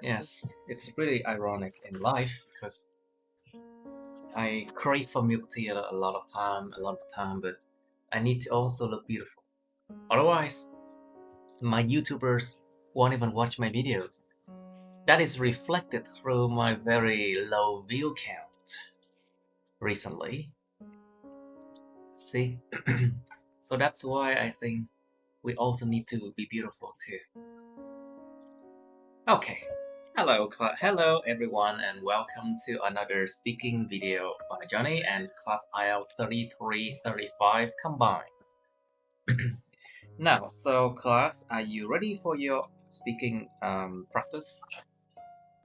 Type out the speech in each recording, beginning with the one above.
Yes, it's really ironic in life because I crave for milk tea a lot of time, but I need to also look beautiful. Otherwise, my YouTubers won't even watch my videos. That is reflected through my very low view count recently. See? So that's why I think we also need to be beautiful too. Okay. Hello everyone, and welcome to another speaking video by Johnny and class IELTS 33-35 combined. Now, so class, are you ready for your speaking practice?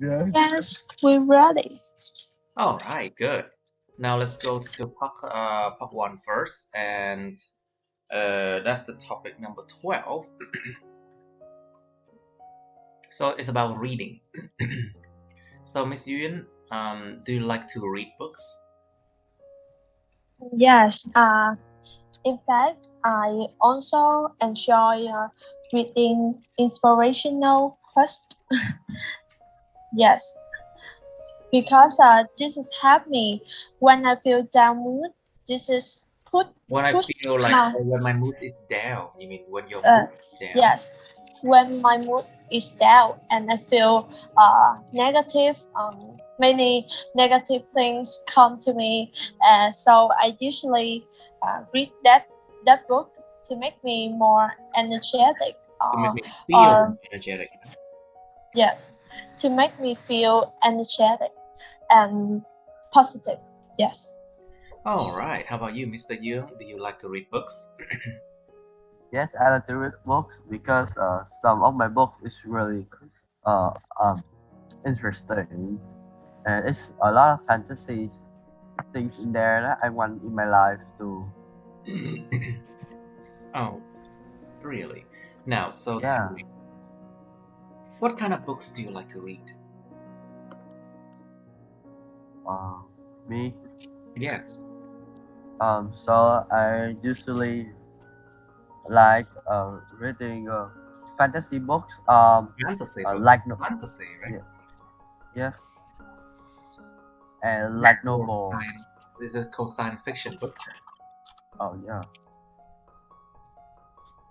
Yes, we're ready. All right, good. Now let's go to part 1 first, and that's the topic number 12. So it's about reading. So Miss Yuen, do you like to read books? Yes, in fact, I also enjoy reading inspirational quotes. Yes, because this has helped me when I feel down mood. This is When I push feel like my when my mood is down, you mean when your uh, mood is down? yes, when my mood is down and I feel negative, many negative things come to me, so I usually read that book to make me more energetic, To make me feel or energetic. yeah, to make me feel energetic and positive. Yes. All right. How about you, Mr. Young? Do you like to read books? Yes, I like to read books because some of my books is really uh, um, interesting, and it's a lot of fantasies things in there that I want in my life too. Oh, really? Now, so tell Yeah, me, what kind of books do you like to read? uh, me. Yeah, So I usually like reading fantasy books. fantasy book. Like no, Fantasy, right? yeah, yes, and like Or novel. science. This is called science fiction books. Oh yeah,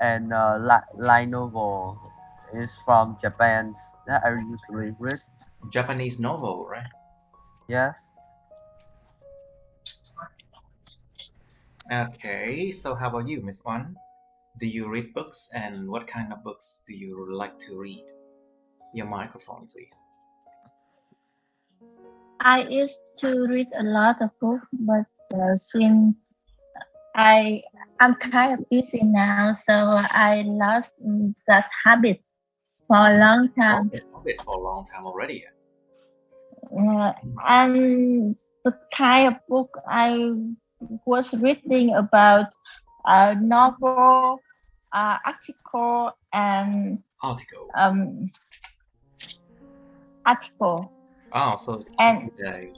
and light novel is from Japan that I usually read. Japanese novel, right? Yes. Okay, so how about you, Miss Wan? Do you read books, and what kind of books do you like to read? Your microphone, please. I used to read a lot of books, but since I I'm kind of busy now, so I lost that habit for a long time. Love it for a long time already. Uh, and the kind of book I was reading about novel, article, and Articles. um, article, Oh, so it's and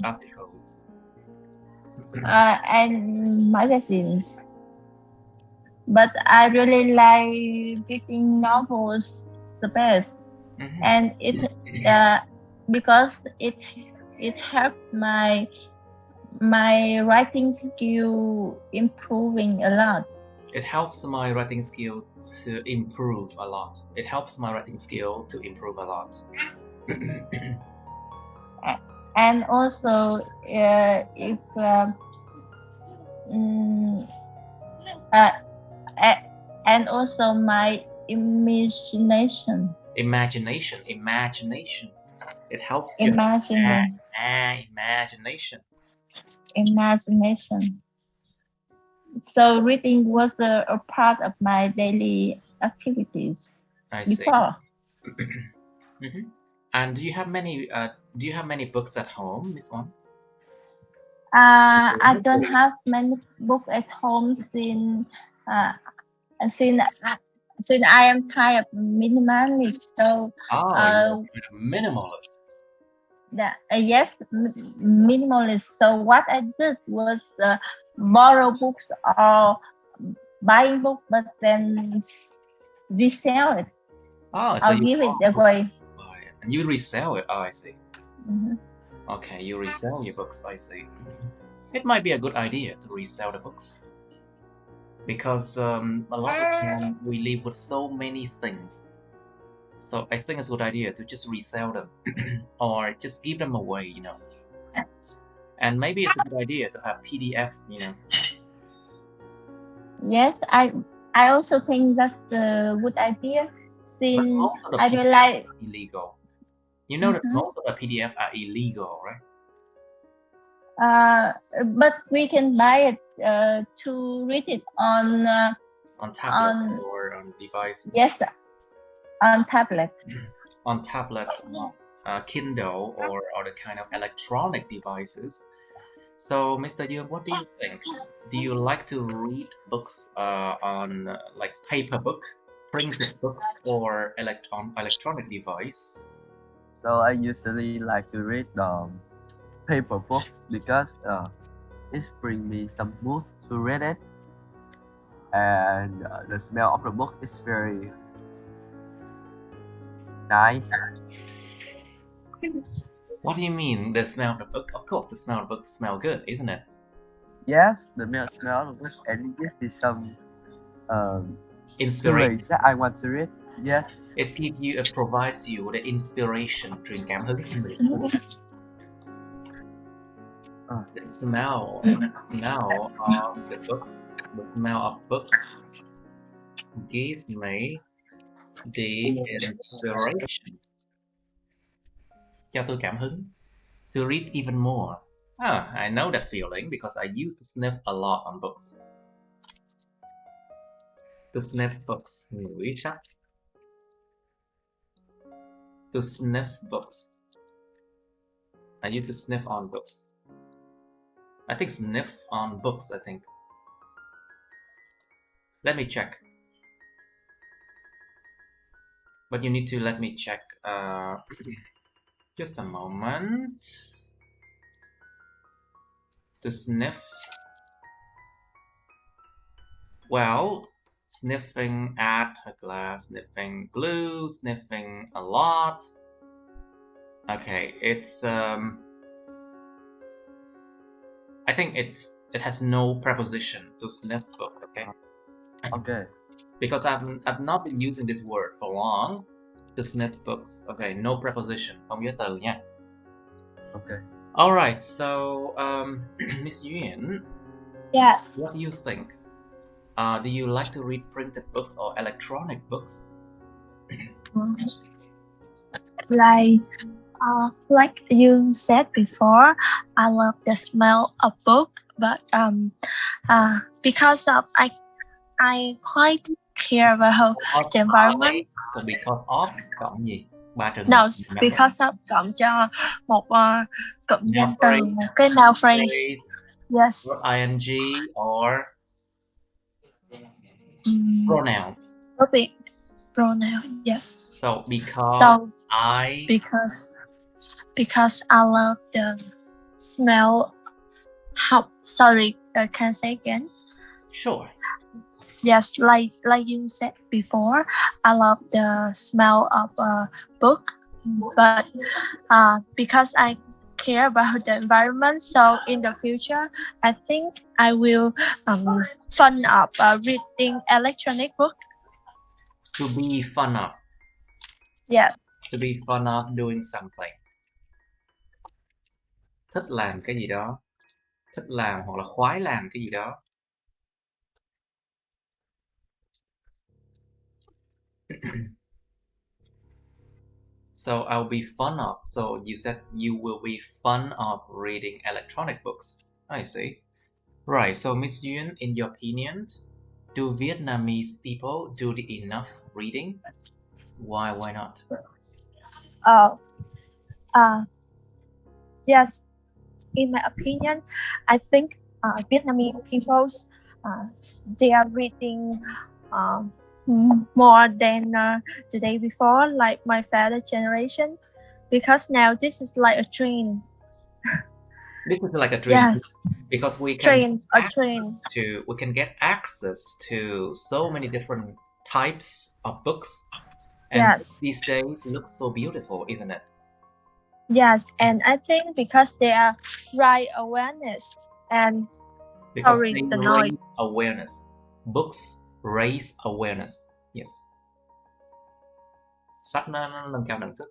articles. and magazines. But I really like reading novels the best, Mhm. and it uh, because it helped my writing skill improving a lot. It helps my writing skill to improve a lot. It helps my writing skill to improve a lot. A- and also if mm, uh, a- and also my imagination Imagination. It helps your imagine imagination. imagination. So reading was a part of my daily activities I see. before. Mhm. And do you have many books at home, Miss Wan? I don't have many books at home uh, since I, since I am kind of minimalist. So Oh, you're uh, kind of minimalist. yes, minimalist. So what I did was borrow books or buying book, but then resell it Oh, so or you give it borrow books away. to buy it. And you resell it. Oh, I see. Mhm. Okay, you resell your books. I see. It might be a good idea to resell the books, because a lot of time we live with so many things. So I think it's a good idea to just resell them or just give them away, you know. And maybe it's a good idea to have PDF, you know. Yes, I also think that's a good idea. But Since most of the I PDF realize, are illegal. You know that Mhm. most of the PDF are illegal, right? but we can buy it to read it on On tablets on or on devices. yes, on tablet. On tablets, on Kindle, or other kind of electronic devices. So, Mr. Yoon, what do you think? Do you like to read books on like paper book, printed books, or on electronic device? So I usually like to read paper books because it brings me some mood to read it, and the smell of the book is very nice. What do you mean, the smell of the book? Of course, the smell of the book smell good, isn't it? Yes, the smell of the book, and it gives me some Inspiration. feelings that I want to read. Yes. It provides you the inspiration, truyền cảm hứng cho mình. The smell of the books, the smell of books gives me the inspiration. Cho tôi cảm hứng. To read even more. I know that feeling because I used to sniff a lot on books. To sniff books. Ngửi sách. To sniff books. I used to sniff on books. I think sniff on books, I think. Let me check. But you need to let me check. Just a moment. To sniff. Well, sniffing at a glass, sniffing glue, sniffing a lot. Okay, it's I think it has no preposition to sniff book, okay? Okay. Because I've not been using this word for long. To sniff books. Okay, no preposition. Không có từ nha. Okay. Alright, so Miss Yuen, Yes. what do you think? Do you like to read printed books or electronic books? Like you said before, I love the smell of book, but because of I quite care about the environment. Còn because of cộng gì? Ba trường No, hợp. because of cộng cho một cụm Noun danh từ, phrase. một cái noun phrase. Yes. Or ing or pronouns. Pronoun. Yes. So because because I love the smell. Sorry, can I say again? Sure. Yes, like you said before, I love the smell of a book, but because I care about the environment, so in the future, I think I will fun up reading electronic book. To be fun up. Yes. To be fun up doing something. Thích làm cái gì đó. Thích làm hoặc là khoái làm cái gì đó. So I'll be fun of. So you said you will be fun of reading electronic books. I see. Right. So Miss Yuen, in your opinion, do Vietnamese people do enough reading? Why not? Yes. In my opinion, I think Vietnamese peoples they are reading more than the day before, like my father's generation, because now this is like a trend. This is like a trend. Yes. Because we can we can get access to so many different types of books And Yes. these days look so beautiful, isn't it? Yes, and I think because they are right awareness and Because sorry, they the noise. raise awareness. Books raise awareness. Yes. Sách nó nâng cao nhận thức.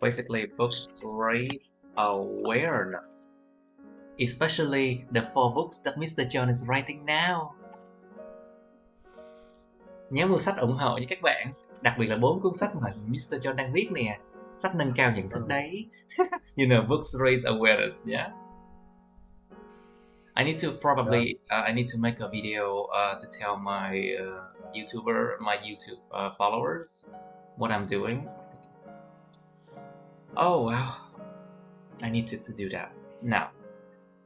Basically, books raise awareness. Especially the 4 books that Mr. John is writing now. Nhớ mua sách ủng hộ với các bạn. Đặc biệt là 4 cuốn sách mà Mr. John đang viết nè. Sách nâng cao nhận thức đấy. You know, books raise awareness, yeah? I need to probably, I need to make a video to tell my YouTube followers what I'm doing. Oh, wow. I need to do that. Now,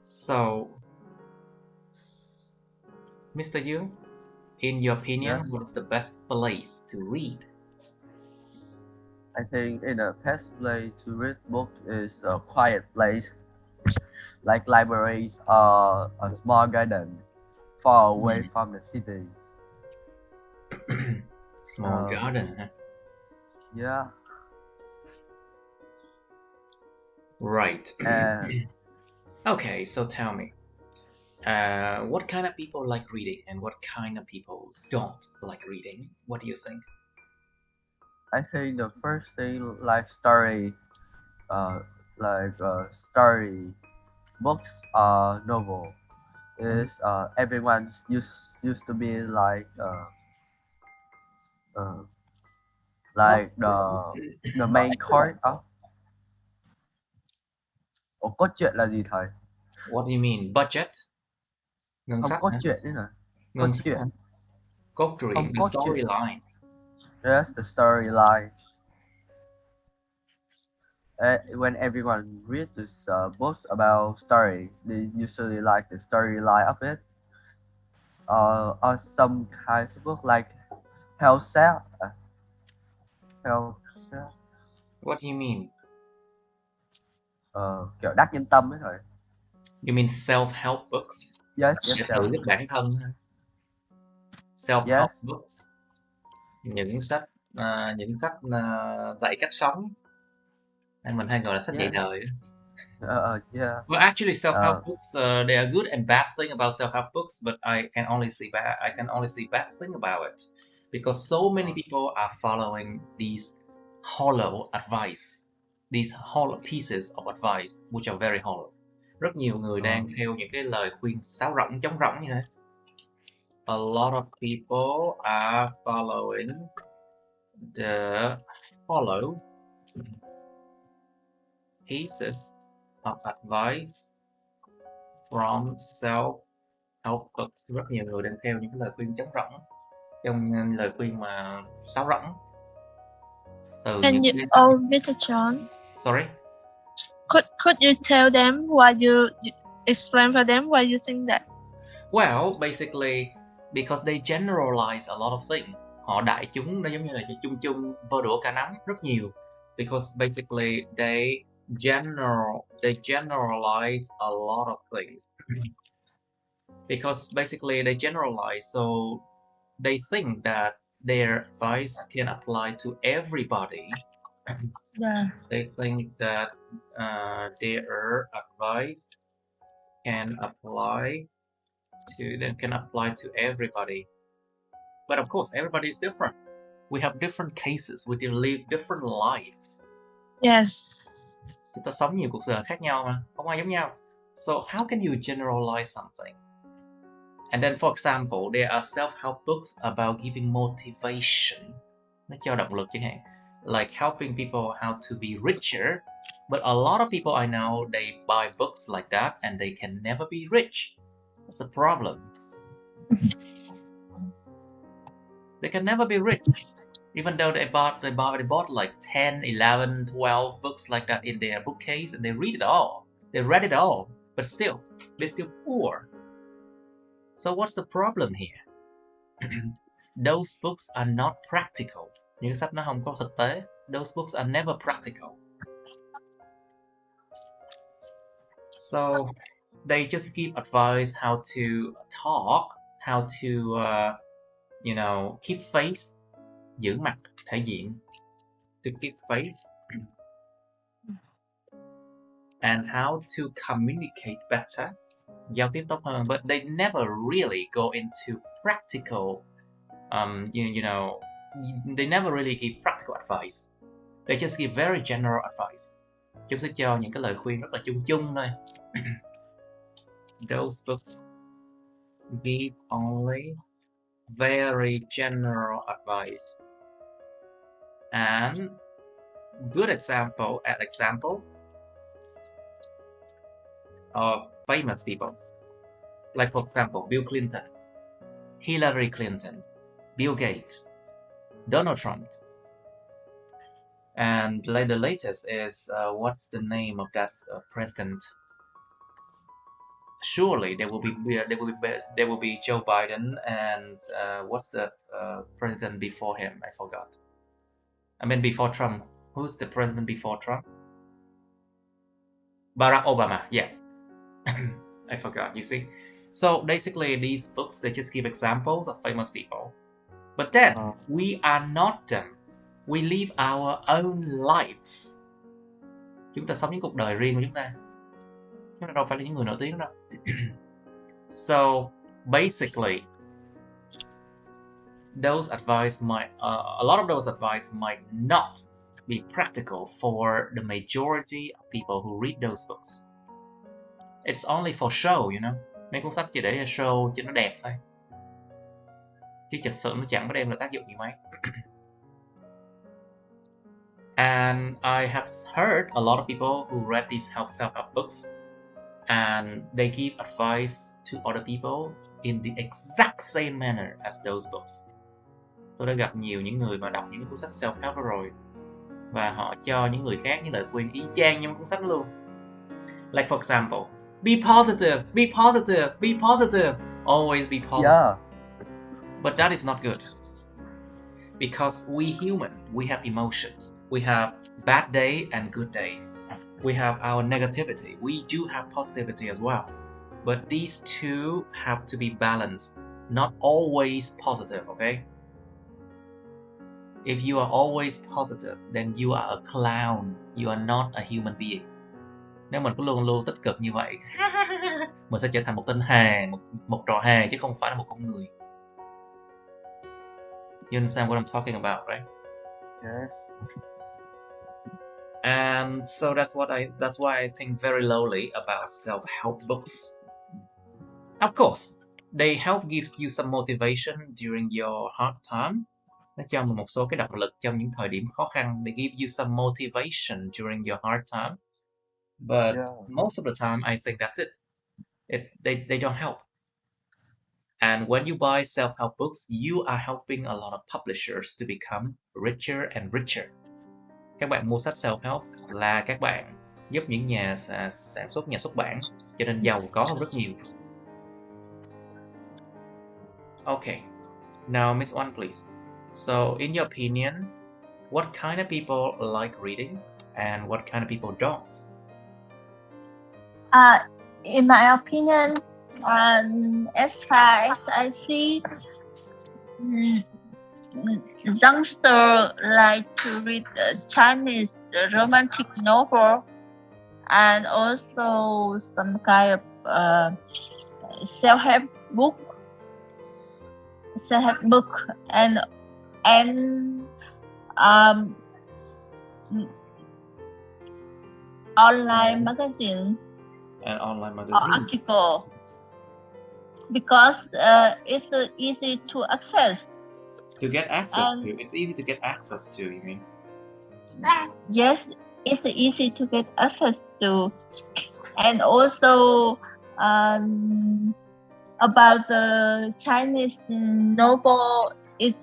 so, Mr. Yu, in your opinion, Yes. what is the best place to read? I think in the best place to read books is a quiet place, like libraries or a small garden, far away from the city. Small garden, huh? Yeah. Right. And Okay, so tell me, what kind of people like reading and what kind of people don't like reading? What do you think? I think the first thing like story, story books or novel is everyone used to be like the main court of. Ủa, cốt truyện là gì thầy? What do you mean? Budget? Ngân Không, sách cốt hả? truyện đấy nè. Cốt Ngân sách truyện. hả? Cốt truyện, Không, the cốt truyện. storyline. Yes, the storyline. When everyone reads this books about story, they usually like the storyline of it. Or some kinds of book like health self. Health self. What do you mean? Kiểu đắc nhân tâm ấy thầy. You mean self-help books? Yes, Để yes, tự giúp bản thân ha. Self-help Yes. books. Những sách dạy cách sống. Mình hay gọi là sách dạy Yeah. đời. Yeah. Well, actually, self-help books, they are good and bad thing about self-help books, but I can only see bad thing about it, because so many people are following these hollow advice, these hollow pieces of advice, which are very hollow. Rất nhiều người đang theo những cái lời khuyên sáo rỗng, trống rỗng như thế. A lot of people are following the hollow pieces of advice from self-help books. Rất nhiều người đang theo những cái lời khuyên trống rỗng, trong lời khuyên mà sáo rỗng. Từ And những you, Mr. John, Sorry? could you tell them why you explain for them why you think that? Well, basically, because they generalize a lot of things. Họ đại chúng, nó giống như là chung chung vơ đũa cả nắm rất nhiều. Because basically they generalize a lot of things. Because basically they generalize, so they think that their advice can apply to everybody. Yeah. They think that their advice can apply to everybody. But of course, everybody is different. We have different cases. We live different lives. Yes. Chúng ta sống nhiều cuộc đời khác nhau mà, không ai giống nhau. So how can you generalize something? And then, for example, there are self-help books about giving motivation. Nó cho động lực chẳng hạn. Like helping people how to be richer. But a lot of people I know, they buy books like that and they can never be rich. What's the problem? They can never be rich. Even though they bought like 10, 11, 12 books like that in their bookcase and they read it all. They read it all. But still, they're still poor. So what's the problem here? Those books are not practical. Những sách nó không có thực tế. Those books are never practical. So they just give advice how to talk, how to, keep face, giữ mặt, thể diện. To keep face. And how to communicate better. Giao tiếp tốt hơn, but they never really go into practical, you know, they never really give practical advice. They just give very general advice. Chúng sẽ cho những cái lời khuyên rất là chung chung thôi. Those books give only very general advice. And good example of famous people. Like for example, Bill Clinton, Hillary Clinton, Bill Gates, Donald Trump. And the latest is, what's the name of that president? Surely there will be Joe Biden, and what's the president before him? I forgot. I mean, before Trump. Who's the president before Trump? Barack Obama. Yeah. I forgot, you see. So basically these books, they just give examples of famous people. But then we are not them. We live our own lives. Chúng ta sống những cuộc đời riêng của chúng ta. Chúng ta đâu phải là những người nổi tiếng đâu. So basically, those advice might, a lot of those advice might not be practical for the majority of people who read those books. It's only for show, you know. Mấy cuốn sách chỉ để show cho nó đẹp thôi. Chứ thực sự nó chẳng có đem lại tác dụng gì mấy. And I have heard a lot of people who read these self-help books, and they give advice to other people in the exact same manner as those books. Tôi đã gặp nhiều những người mà đọc những cuốn sách self-help đó rồi, và họ cho những người khác những lời khuyên y chang như cuốn sách luôn. Like for example, be positive, be positive, be positive. Always be positive. Yeah. But that is not good. Because we human, we have emotions. We have bad day and good days. We have our negativity. We do have positivity as well. But these two have to be balanced. Not always positive, okay? If you are always positive, then you are a clown. You are not a human being. Nếu mình cứ luôn luôn tích cực như vậy, mình sẽ trở thành một tên hề, một trò hề chứ không phải là một con người. You understand what I'm talking about, right? Yes. And so that's why I think very lowly about self-help books. Of course, they help gives you some motivation during your hard time. Nó cho mình một số cái động lực trong những thời điểm khó khăn. They give you some motivation during your hard time. But most of the time, I think that's it. They don't help. And when you buy self-help books, you are helping a lot of publishers to become richer and richer. Các bạn mua sách self-help là các bạn giúp những nhà sản xuất, nhà xuất bản trở nên giàu có hơn rất nhiều. Okay, now Miss One, please. So, in your opinion, what kind of people like reading and what kind of people don't? In my opinion, as far as I see, youngsters like to read Chinese romantic novel and also some kind of self-help book, and online magazine. An online magazine. Or article, because it's easy to access. To get access to. It's easy to get access to, you mean? Yes, it's easy to get access to. And also about the Chinese novel, it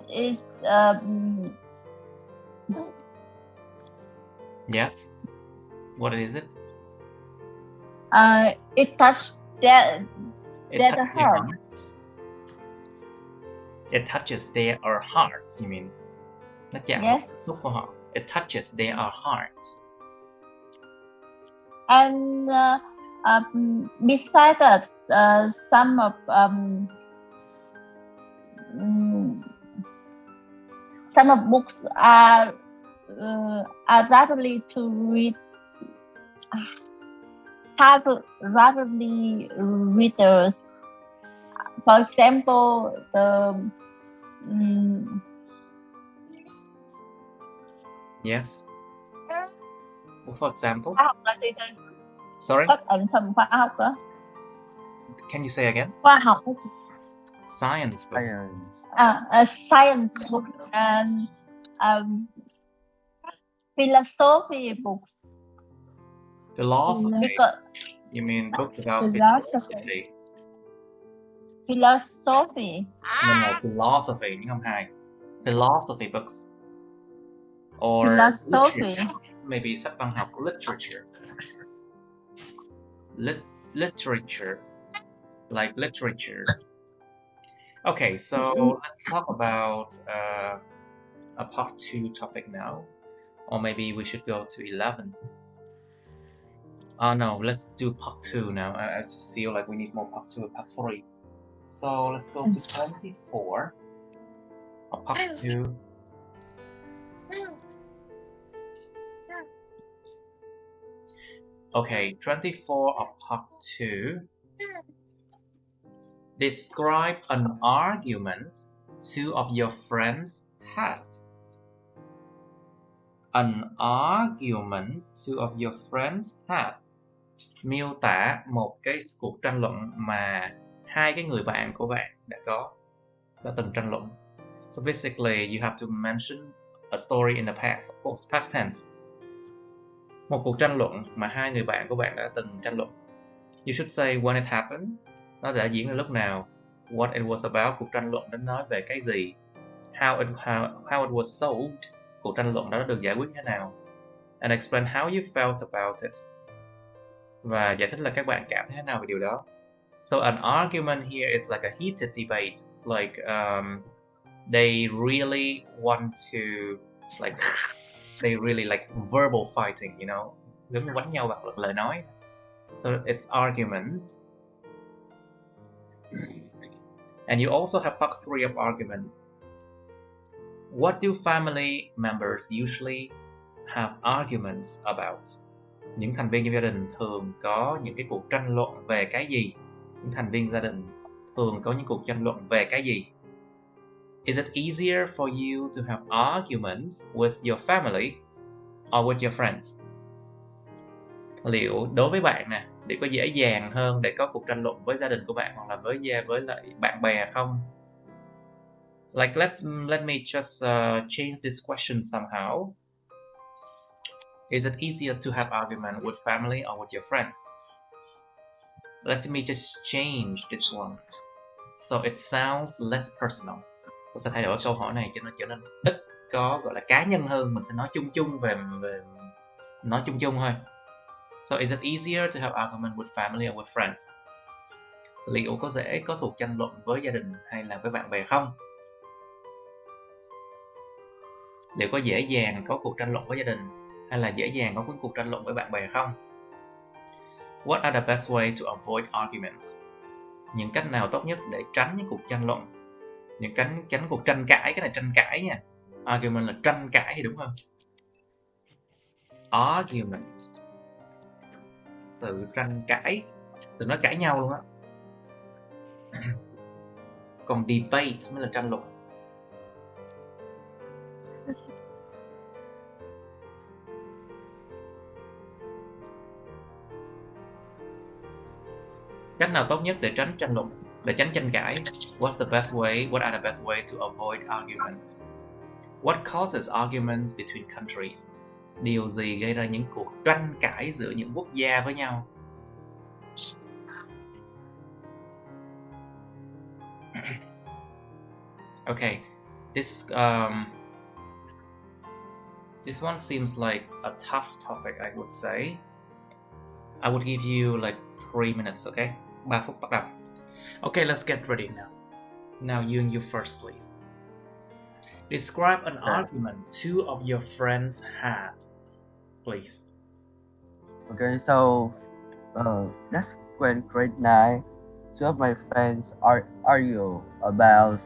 is yes. What is it? It touched their heart. It touches their hearts, you mean? Nó chạm yes. xúc của họ. It touches their hearts. And besides that, some of some of books are rapidly to read, have rapidly readers. For example, Yes. For example. khoa học là gì thầy? Sorry. Có ẩn phần khoa học hả? Can you say again? Khoa học. Science book. Science book and philosophy books. Philosophy. You mean books about philosophy? Philosophy. No, philosophy nhưng không hài. Philosophy books. Or philosophy. Literature. Maybe sách văn học, literature. Literature. Like literatures. Okay, so let's talk about a part 2 topic now. Or maybe we should go to 11. No, let's do part 2 now. I just feel like we need more part 2 and part 3. So let's go to 24 of part 2. Okay, 24 of part 2. Describe an argument two of your friends had. An argument two of your friends had. Miêu tả một cái cuộc tranh luận mà hai cái người bạn của bạn đã từng tranh luận. So basically you have to mention a story in the past, of course, past tense. Một cuộc tranh luận mà hai người bạn của bạn đã từng tranh luận. You should say when it happened. Nó đã diễn ra lúc nào. What it was about. Cuộc tranh luận đó nói về cái gì. How it was solved. Cuộc tranh luận đó được giải quyết thế nào. And explain how you felt about it. Và giải thích là các bạn cảm thấy thế nào về điều đó. So an argument here is like a heated debate. Like they really want to like they really like verbal fighting, you know, giống như đánh nhau bằng lời nói. So it's argument. And you also have part 3 of argument. What do family members usually have arguments about? Những thành viên trong gia đình thường có những cái cuộc tranh luận về cái gì? Những thành viên gia đình thường có những cuộc tranh luận về cái gì? Is it easier for you to have arguments with your family or with your friends? Liệu đối với bạn nè, liệu có dễ dàng hơn để có cuộc tranh luận với gia đình của bạn hoặc là với lại bạn bè không? Like let me just change this question somehow. Is it easier to have argument with family or with your friends? Let me just change this one so it sounds less personal. Tôi sẽ thay đổi câu hỏi này cho nó trở nên ít có gọi là cá nhân hơn. Mình sẽ nói chung chung về nói chung chung thôi. So is it easier to have argument with family or with friends? Liệu có dễ có cuộc tranh luận với gia đình hay là với bạn bè không? Liệu có dễ dàng có cuộc tranh luận với gia đình hay là dễ dàng có cuộc tranh luận với bạn bè không? What are the best way to avoid arguments? Những cách nào tốt nhất để tránh những cuộc tranh luận? Những tránh cuộc tranh cãi, cái này tranh cãi nha. Argument là tranh cãi thì đúng không? Argument. Sự tranh cãi. Từ nói cãi nhau luôn á. Còn debate mới là tranh luận. Cách nào tốt nhất để tránh tranh luận, để tránh tranh cãi? What are the best way to avoid arguments? What causes arguments between countries? Điều gì gây ra những cuộc tranh cãi giữa những quốc gia với nhau? Okay, this one seems like a tough topic, I would say. I would give you like 3 minutes, okay? 3 phút bắt đầu. Okay, let's get ready now. Now you first, please. Describe an argument two of your friends had, please. Okay, so that's when grade 9, two of my friends argue about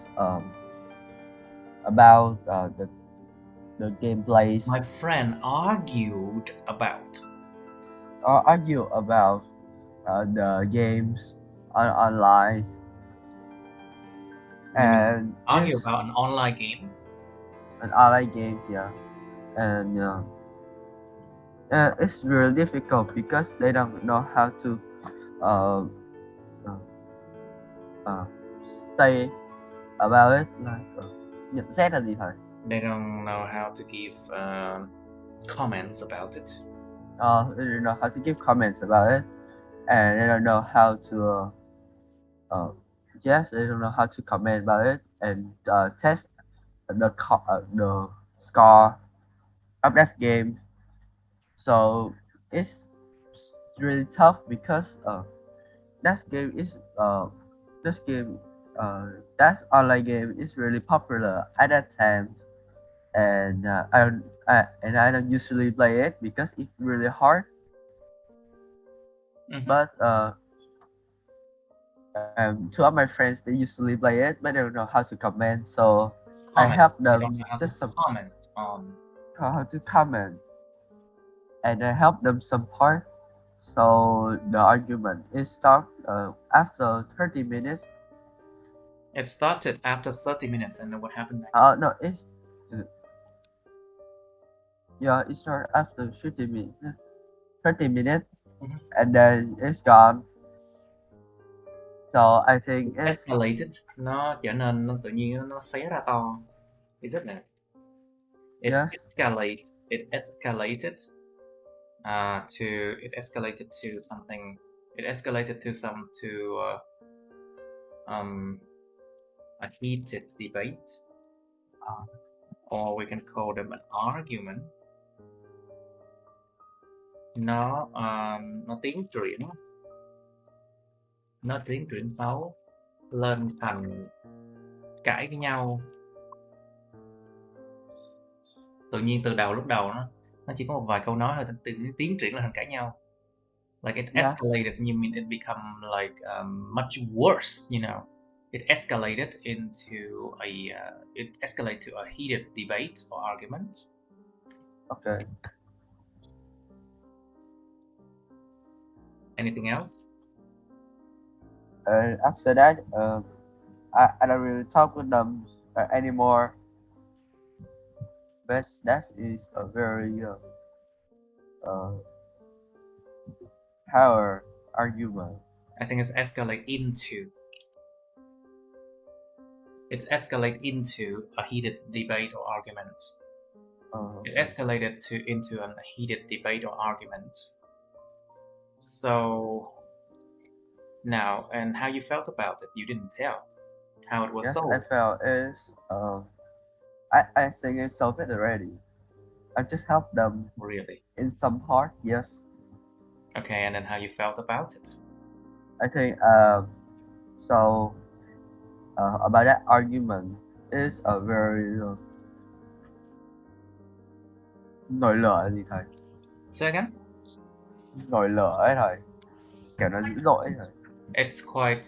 the gameplays. My friend argued about. Argue about the games online. You mean And argue yes, about an online game? an online game, yeah. And it's really difficult because they don't know how to uh, uh, uh, say about it, like nhận xét là gì thầy? They don't know how to give comments about it. They don't know how to give comments about it, and they don't know how to yes, they don't know how to comment about it and test the score of that game. So it's really tough because that game is this game that online game is really popular at that time, and I don't usually play it because it's really hard. But two of my friends, they usually play it, but they don't know how to comment. So I Comment. help They them don't know how to just some comment on. how to comment, and I help them some part. So the argument is start after 30 minutes. It started after 30 minutes, and then what happened next? No, it's yeah, it started after 30 minutes. 30 minutes, and then it's gone. So I think it's Escalated. Nó trở nên nó tự nhiên nó xé ra to. Isn't it? It yes. escalated. It escalated it escalated to something. It escalated to a heated debate, or we can call them an argument. Nó tiến triển xấu lên thành cãi với nhau. Tự nhiên từ lúc đầu nó chỉ có một vài câu nói thôi, tự nhiên tiến triển lên thành cãi nhau. Like it escalated, you mean it become like much worse, you know. It escalated to a heated debate or argument. Okay. Anything else? After that, I don't really talk with them anymore. But that is a very power argument. I think it's escalate into a heated debate or argument. It escalated into a heated debate or argument. So now, and how you felt about it? You didn't tell how it was yes, solved. I felt is I think it's solved already. I just helped them Really? in some part, yes. Okay, and then how you felt about it? I think so about that argument is a very nổi lửa là gì thầy? Say again? Nổi lửa ấy thầy, kiểu nó dữ dội ấy thầy. It's quite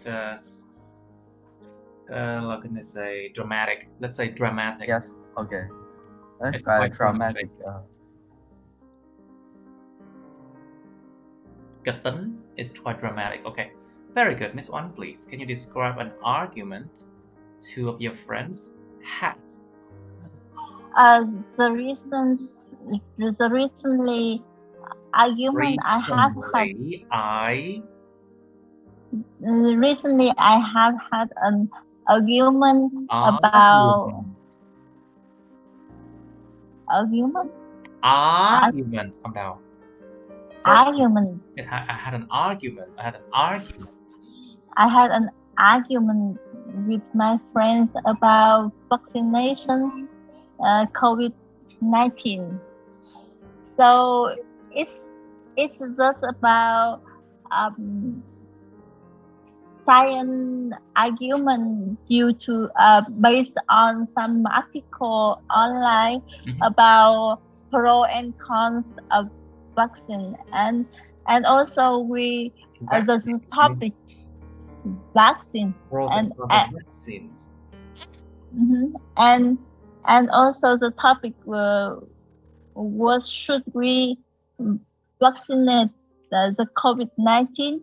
like can I say dramatic? Let's say dramatic. Yes, okay. That's It's quite dramatic. Kịch tính is quite dramatic. Okay, very good. Miss One, please, can you describe an argument two of your friends had? The recently argument I have had. Recently, I have had an argument about argument. Calm down. Argument. I had an argument. I had an argument with my friends about vaccination, COVID-19. So it's just about science argument due to based on some article online about pro and cons of vaccine, and also we the topic vaccine vaccines. and And also the topic was, should we vaccinate the COVID-19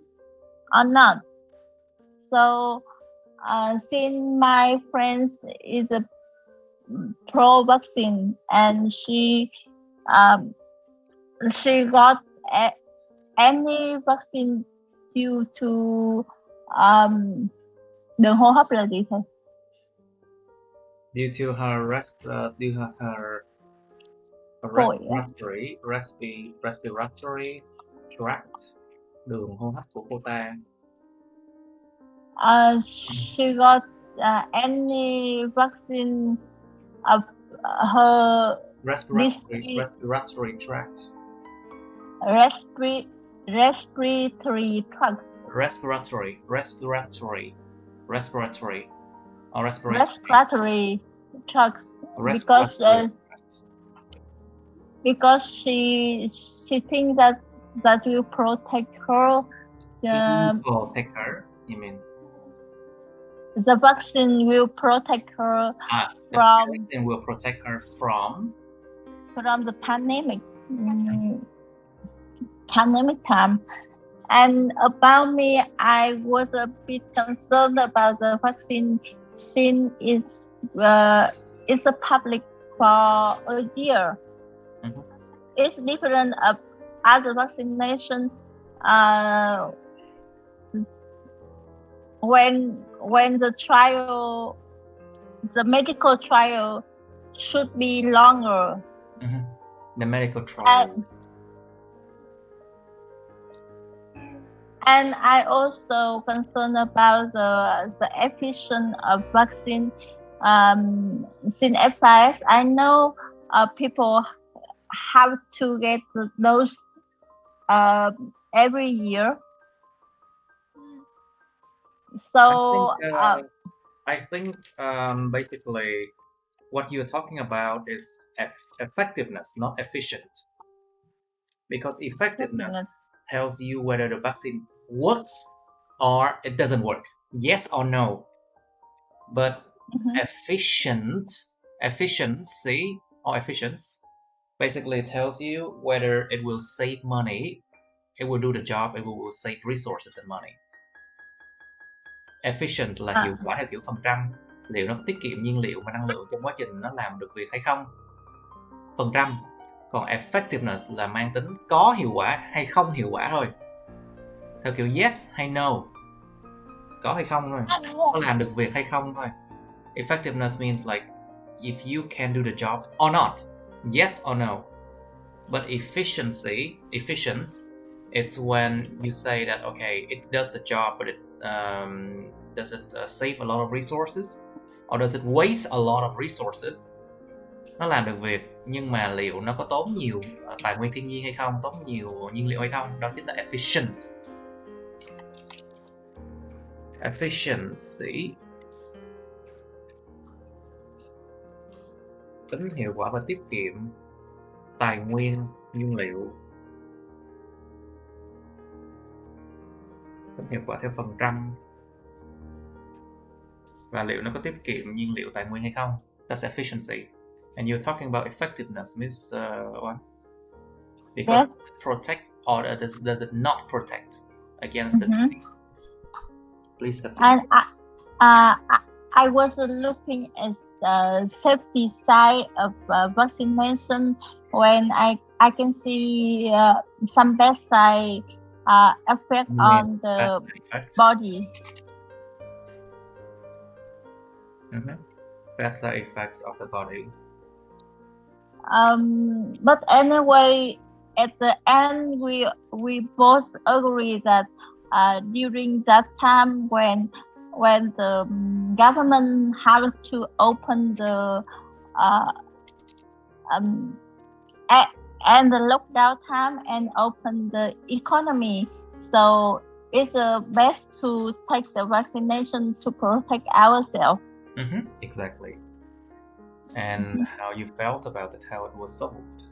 or not? So since my friend is a pro-vaccine, and she got any vaccine due to đường hô hấp là gì thầy? Due to her respiratory tract, đường hô hấp của cô ta. She got any vaccine of her respiratory tract. Respiratory tracts. Respiratory. Respiratory tracts. Because she thinks that will protect her. Protect her, you mean? The vaccine will protect her the vaccine will protect her from the pandemic time. And about me, I was a bit concerned about the vaccine since it's a public for a year. Mm-hmm. It's different of other vaccination. When the medical trial should be longer. Mm-hmm. The medical trial. And I also concerned about the efficiency of vaccine. Since at first, I know people have to get those every year. So I think basically what you're talking about is effectiveness, not efficient. Because effectiveness tells you whether the vaccine works or it doesn't work. Yes or no. But efficiency basically tells you whether it will save money, it will do the job, it will save resources and money. Efficient là hiệu quả theo kiểu phần trăm, liệu nó tiết kiệm nhiên liệu và năng lượng trong quá trình nó làm được việc hay không, phần trăm. Còn effectiveness là mang tính có hiệu quả hay không hiệu quả thôi, theo kiểu yes hay no, có hay không thôi, có làm được việc hay không thôi. Effectiveness means like if you can do the job or not, yes or no. But efficient, it's when you say that okay, it does the job, but it does it save a lot of resources or does it waste a lot of resources. Nó làm được việc nhưng mà liệu nó có tốn nhiều tài nguyên thiên nhiên hay không, tốn nhiều nhiên liệu hay không, đó chính là efficient. Efficiency, tính hiệu quả và tiết kiệm tài nguyên nhiên liệu, tính hiệu quả theo phần trăm và liệu nó có tiết kiệm nhiên liệu tài nguyên hay không. That's efficiency. And you're talking about effectiveness, Miss Oan? Because yes. It protect or does it not protect against the disease? Please continue. And I was looking at the safety side of vaccination when I can see some bad side effect on the body. Bad side effects of the body. But anyway, at the end, we both agree that during that time when the government had to open the and the lockdown time and open the economy, so it's best to take the vaccination to protect ourselves. Exactly. And how you felt about it, how it was solved?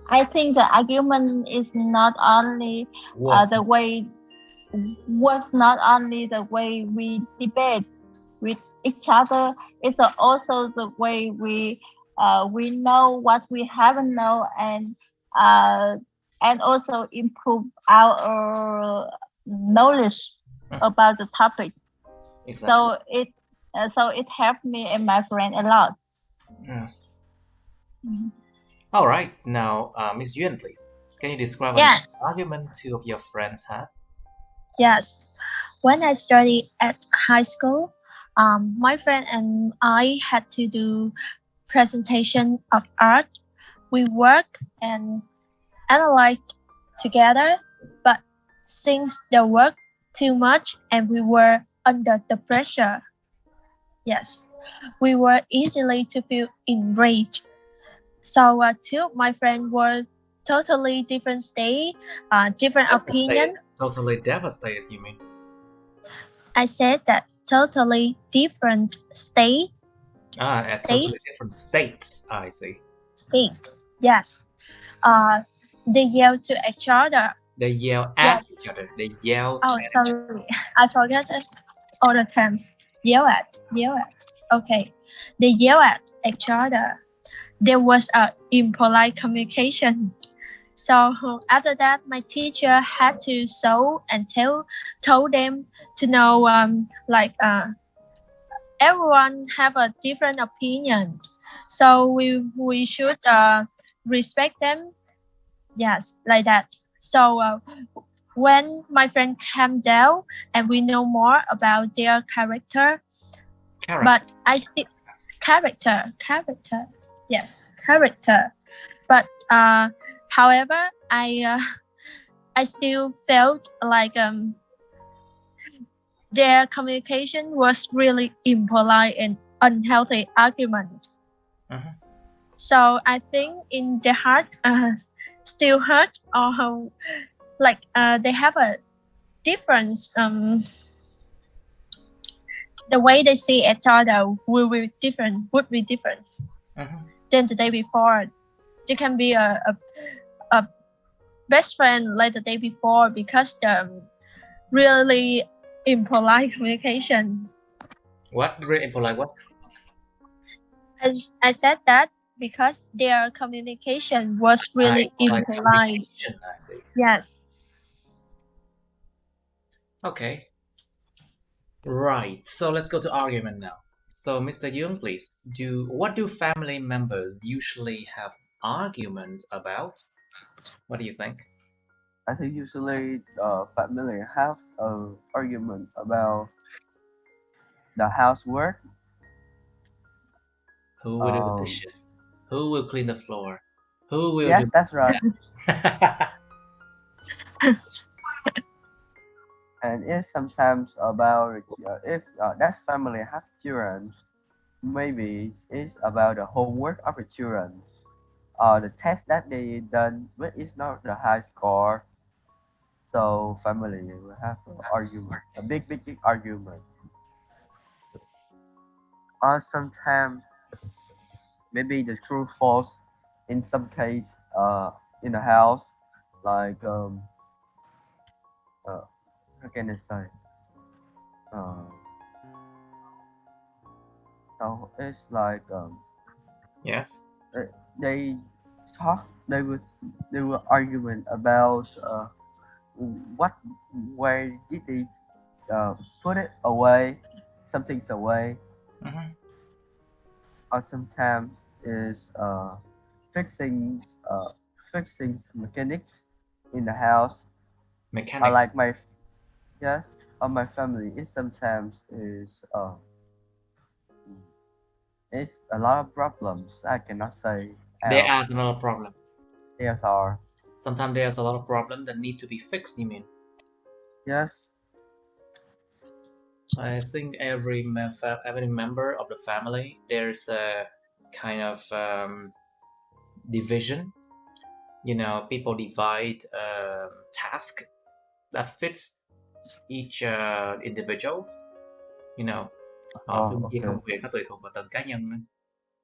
I think the argument is not only the way was not only the way we debate with each other, it's also the way we know what we haven't know, and also improve our knowledge about the topic. Exactly. So it helped me and my friend a lot. Yes. Mhm. All right. Now, Miss Yuan, please. Can you describe an Yes. argument two of your friends had? Yes. When I studied at high school, my friend and I had to do presentation of art. We worked and analyzed together, but since the work too much and we were under the pressure, yes, we were easily to feel enraged. So two of my friends were totally different state, different opinion. Totally devastated, you mean? I said that totally different state. At totally different states, I see. State. Yes. They yell to each other. They yell at each other. They yell Oh, at each other. sorry. I forgot it all the times. Yell at. Yell at. Okay. They yell at each other. There was a impolite communication. So after that, my teacher had to show and told them to know everyone have a different opinion, so we should respect them. Yes, like that. So when my friend came down and we know more about their character. But I still character, yes, character. But however, I still felt like their communication was really impolite and unhealthy argument. So I think in the heart still hurt, or like they have a difference. The way they see each other will be different. Would be different than the day before. They can be a best friend like the day before because the really impolite communication. What? Really impolite what? I said that because their communication was really impolite. I see. Yes. Okay. Right. So let's go to argument now. So, Mr. Young, please. What do family members usually have arguments about? What do you think? I think usually family have an argument about the housework. Who will do the dishes? Who will clean the floor? Who will Yes, do that's right. that? And it's sometimes about if that family has children, maybe it's about the homework of the children, the test that they done, but it's not the high score. So family will have an argument, a big argument. Or sometimes maybe the true false in some case in the house, like how can I say? Uh, so it's like Yes. they talk they will argument about what where did they put it away, something's away, or sometimes is fixing uh fixing mechanics in the house. I Mechanics. like my yes, or my family is sometimes is it's a lot of problems. I cannot say There how are a lot of problems. there are. Sometimes there's a lot of problems that need to be fixed, you mean? Yes. I think every member of the family, there's a kind of division. You know, people divide task that fits each individuals. You know, họ phân chia Okay. công việc nó tùy thuộc vào từng cá nhân.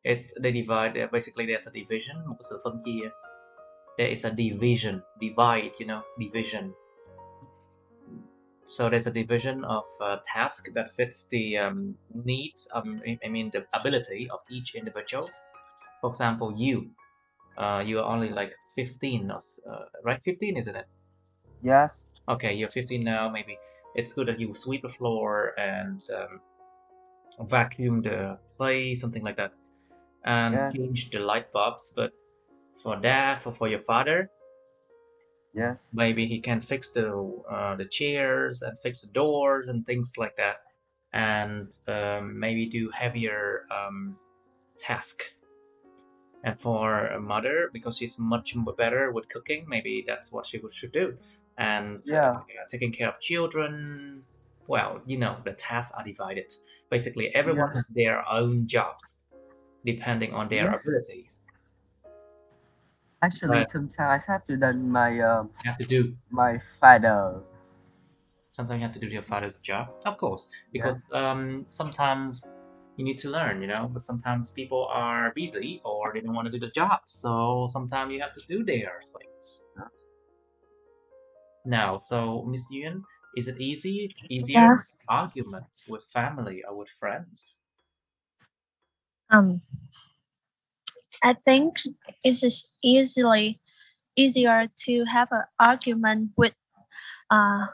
They divide. Basically, there's a division, một sự phân chia. There is a division, divide. You know, division. So there's a division of task that fits the needs. The ability of each individuals. For example, you are only like 15, right? 15, isn't it? Yes. Okay, you're 15 now. Maybe it's good that you sweep the floor and vacuum the place, something like that, and Yes. change the light bulbs. But for your father, Yes. maybe he can fix the chairs and fix the doors and things like that, and maybe do heavier task. And for a mother, because she's much better with cooking, maybe that's what she should do. And Yeah. taking care of children, well, the tasks are divided. Basically, everyone has their own jobs, depending on their Yes. abilities. Actually, But sometimes I have to do you have to do. my father. Sometimes you have to do your father's job, of course, because Yeah. sometimes you need to learn, but sometimes people are busy or they don't want to do the job, so sometimes you have to do their things. Now, so Miss Yuen, is it easier to Yes. argument with family or with friends? Um, I think it is easier to have an argument with uh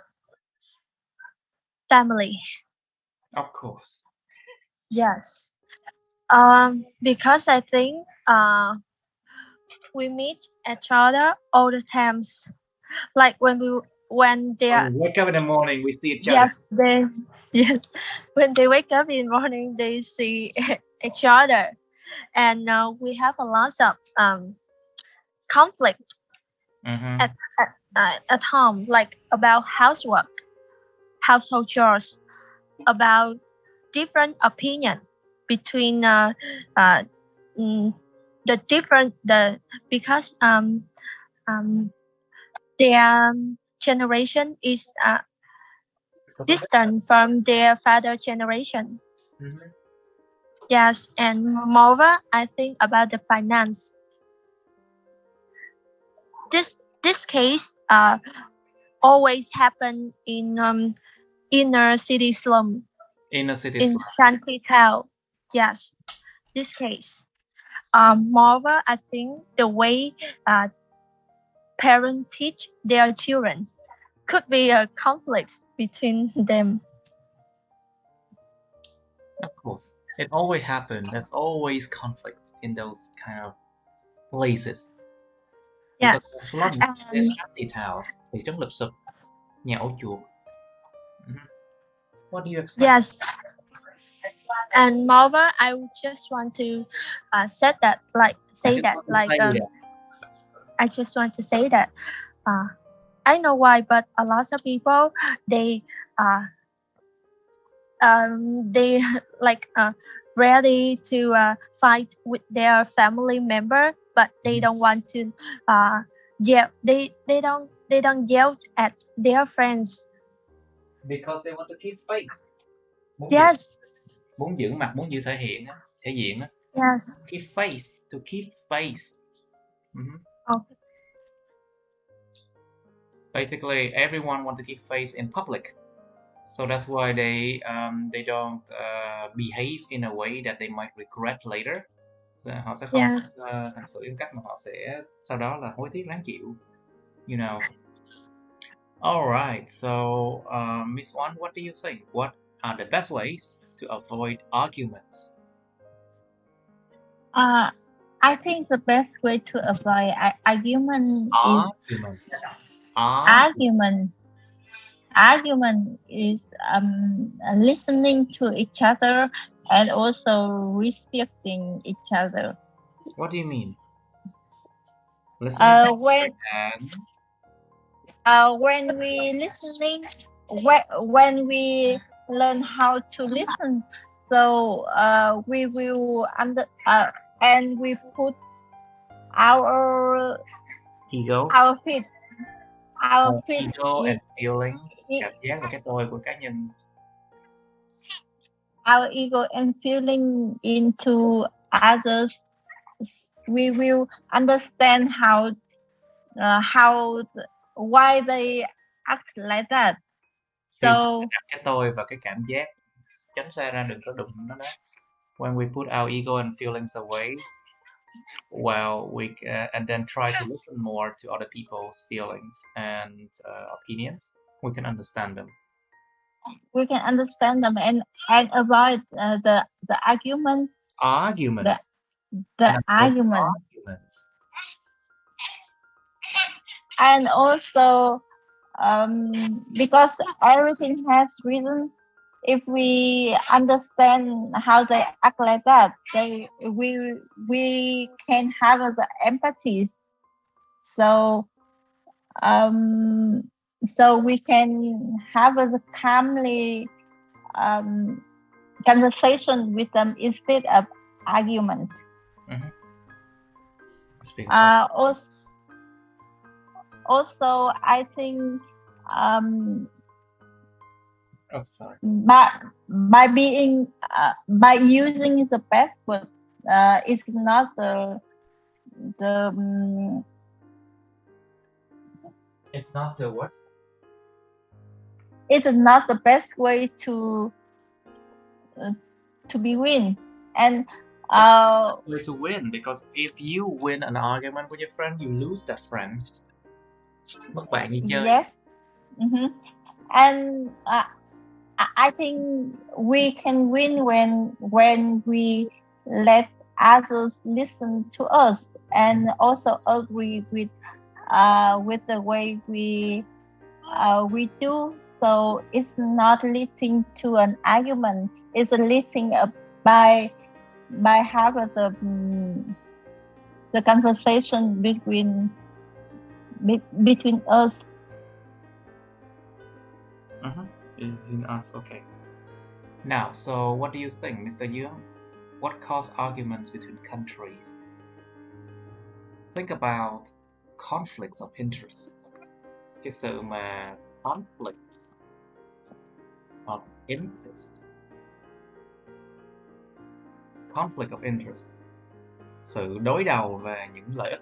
family. Of course. Yes. Because I think we meet each other all the times. Like when they When are we wake up in the morning, we see each other. yes they yes when they wake up in the morning they see each other, and we have a lot of conflict Mm-hmm. at home, like about housework, household chores, about different opinion between uh, mm, the different the because their generation is Because of it. distant from their father generation. Mm-hmm. Yes, and moreover, I think about the finance. This case always happen in inner city slum Inner city in slum. shanty town. Yes, this case. Moreover, I think the way uh, parents teach their children could be a conflict between them. Of course. It always happens. There's always conflict in those kind of places. Because Yes, in slums, there's and shanty towns, thị trấn lụp xụp, nhà ổ chuột. Mhm. What do you expect? yes, and moreover, I would just want to I say just that want to say that. I just want to say that uh, I know why, but a lot of people they uh, they like ready to fight with their family member, but they don't want to yell. They don't yell at their friends. Because they want to keep face. Muốn giữ, Yes, muốn giữ mặt, muốn giữ thể diện á. yes. Keep face, to keep face. Mhm. Oh, Basically, everyone want to keep face in public. So that's why they don't behave in a way that they might regret later. Họ sẽ không yes. hành xử những cách mà họ sẽ sau đó là hối tiếc đáng chịu. You know. All right. So, Miss Wan, what do you think? What are the best ways to avoid arguments? I think the best way to avoid argument is Arguments. argument. Argument is listening to each other and also respecting each other. What do you mean? Listening to When and when we listening, when we learn how to listen, so we will and we put our ego. our feet our feet Ego in, and feelings, in cảm giác và cái tôi của cá nhân. our ego and feeling into others. We will understand how why they act like that. Khi So đặt cái tôi và cái cảm giác, tránh xa ra, đừng có đụng nó đó. When we put our ego and feelings away, well, and then try to listen more to other people's feelings and opinions, we can understand them. we can understand them and avoid the argument, Argument. the And avoid argument. arguments. And also because everything has reason. If we understand how they act like that, we can have the empathy. So so we can have a calmly conversation with them instead of argument. Speaking of also, I think oh, sorry. by being by using the password is not the It's not the what? it's not the best way to be win. And It's the best way to win, because if you win an argument with your friend, you lose that friend. Mất bạn đi chơi. Yes. And I think we can win when we let others listen to us and also agree with the way we do. So it's not leading to an argument. It's leading by having the conversation between us. Between us, okay. Now, so what do you think, Mr. Young? What causes arguments between countries? Think about conflicts of interest. Cái sự mà conflicts of interest. Conflict of interest. Sự đối đầu về những lợi ích.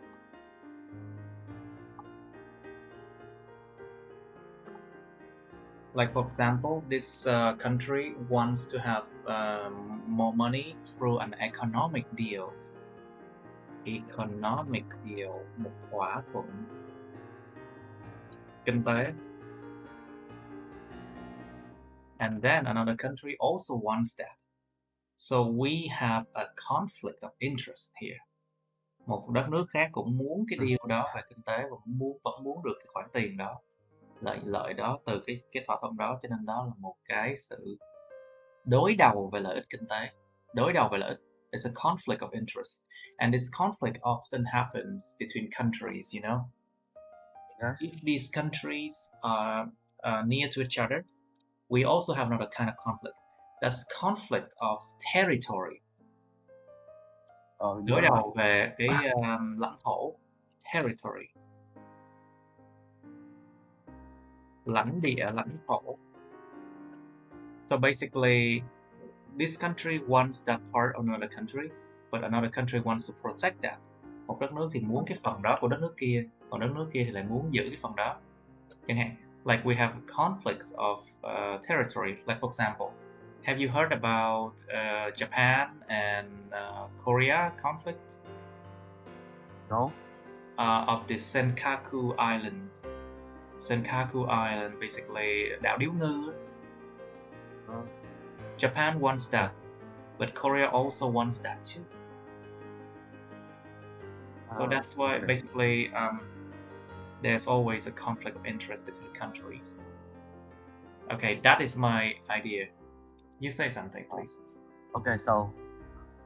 Like, for example, this country wants to have more money through an economic deal. Economic deal, một thỏa thuận kinh tế. And then another country also wants that. So we have a conflict of interest here. Một đất nước khác cũng muốn cái deal đó về kinh tế và vẫn muốn được cái khoản tiền đó, lợi đó từ cái thỏa thuận đó, cho nên đó là một cái sự đối đầu về lợi ích kinh tế, đối đầu về lợi ích. It's a conflict of interest, and this conflict often happens between countries. You know, if these countries are near to each other, we also have another kind of conflict. That's conflict of territory. Đối đầu về cái lãnh thổ, territory. Lãnh địa, lãnh thổ. So basically, this country wants that part of another country, but another country wants to protect that. Một đất nước thì muốn cái phần đó của đất nước kia, còn đất nước kia thì lại muốn giữ cái phần đó. Chẳng hạn, like we have conflicts of territory. Like, for example, have you heard about Japan and Korea conflict? No. Of the Senkaku Island. Senkaku Island, basically đảo Điếu Ngư. Japan wants that, but Korea also wants that too. So that's why basically there's always a conflict of interest between countries. Okay, that is my idea. You say something, please. Okay, so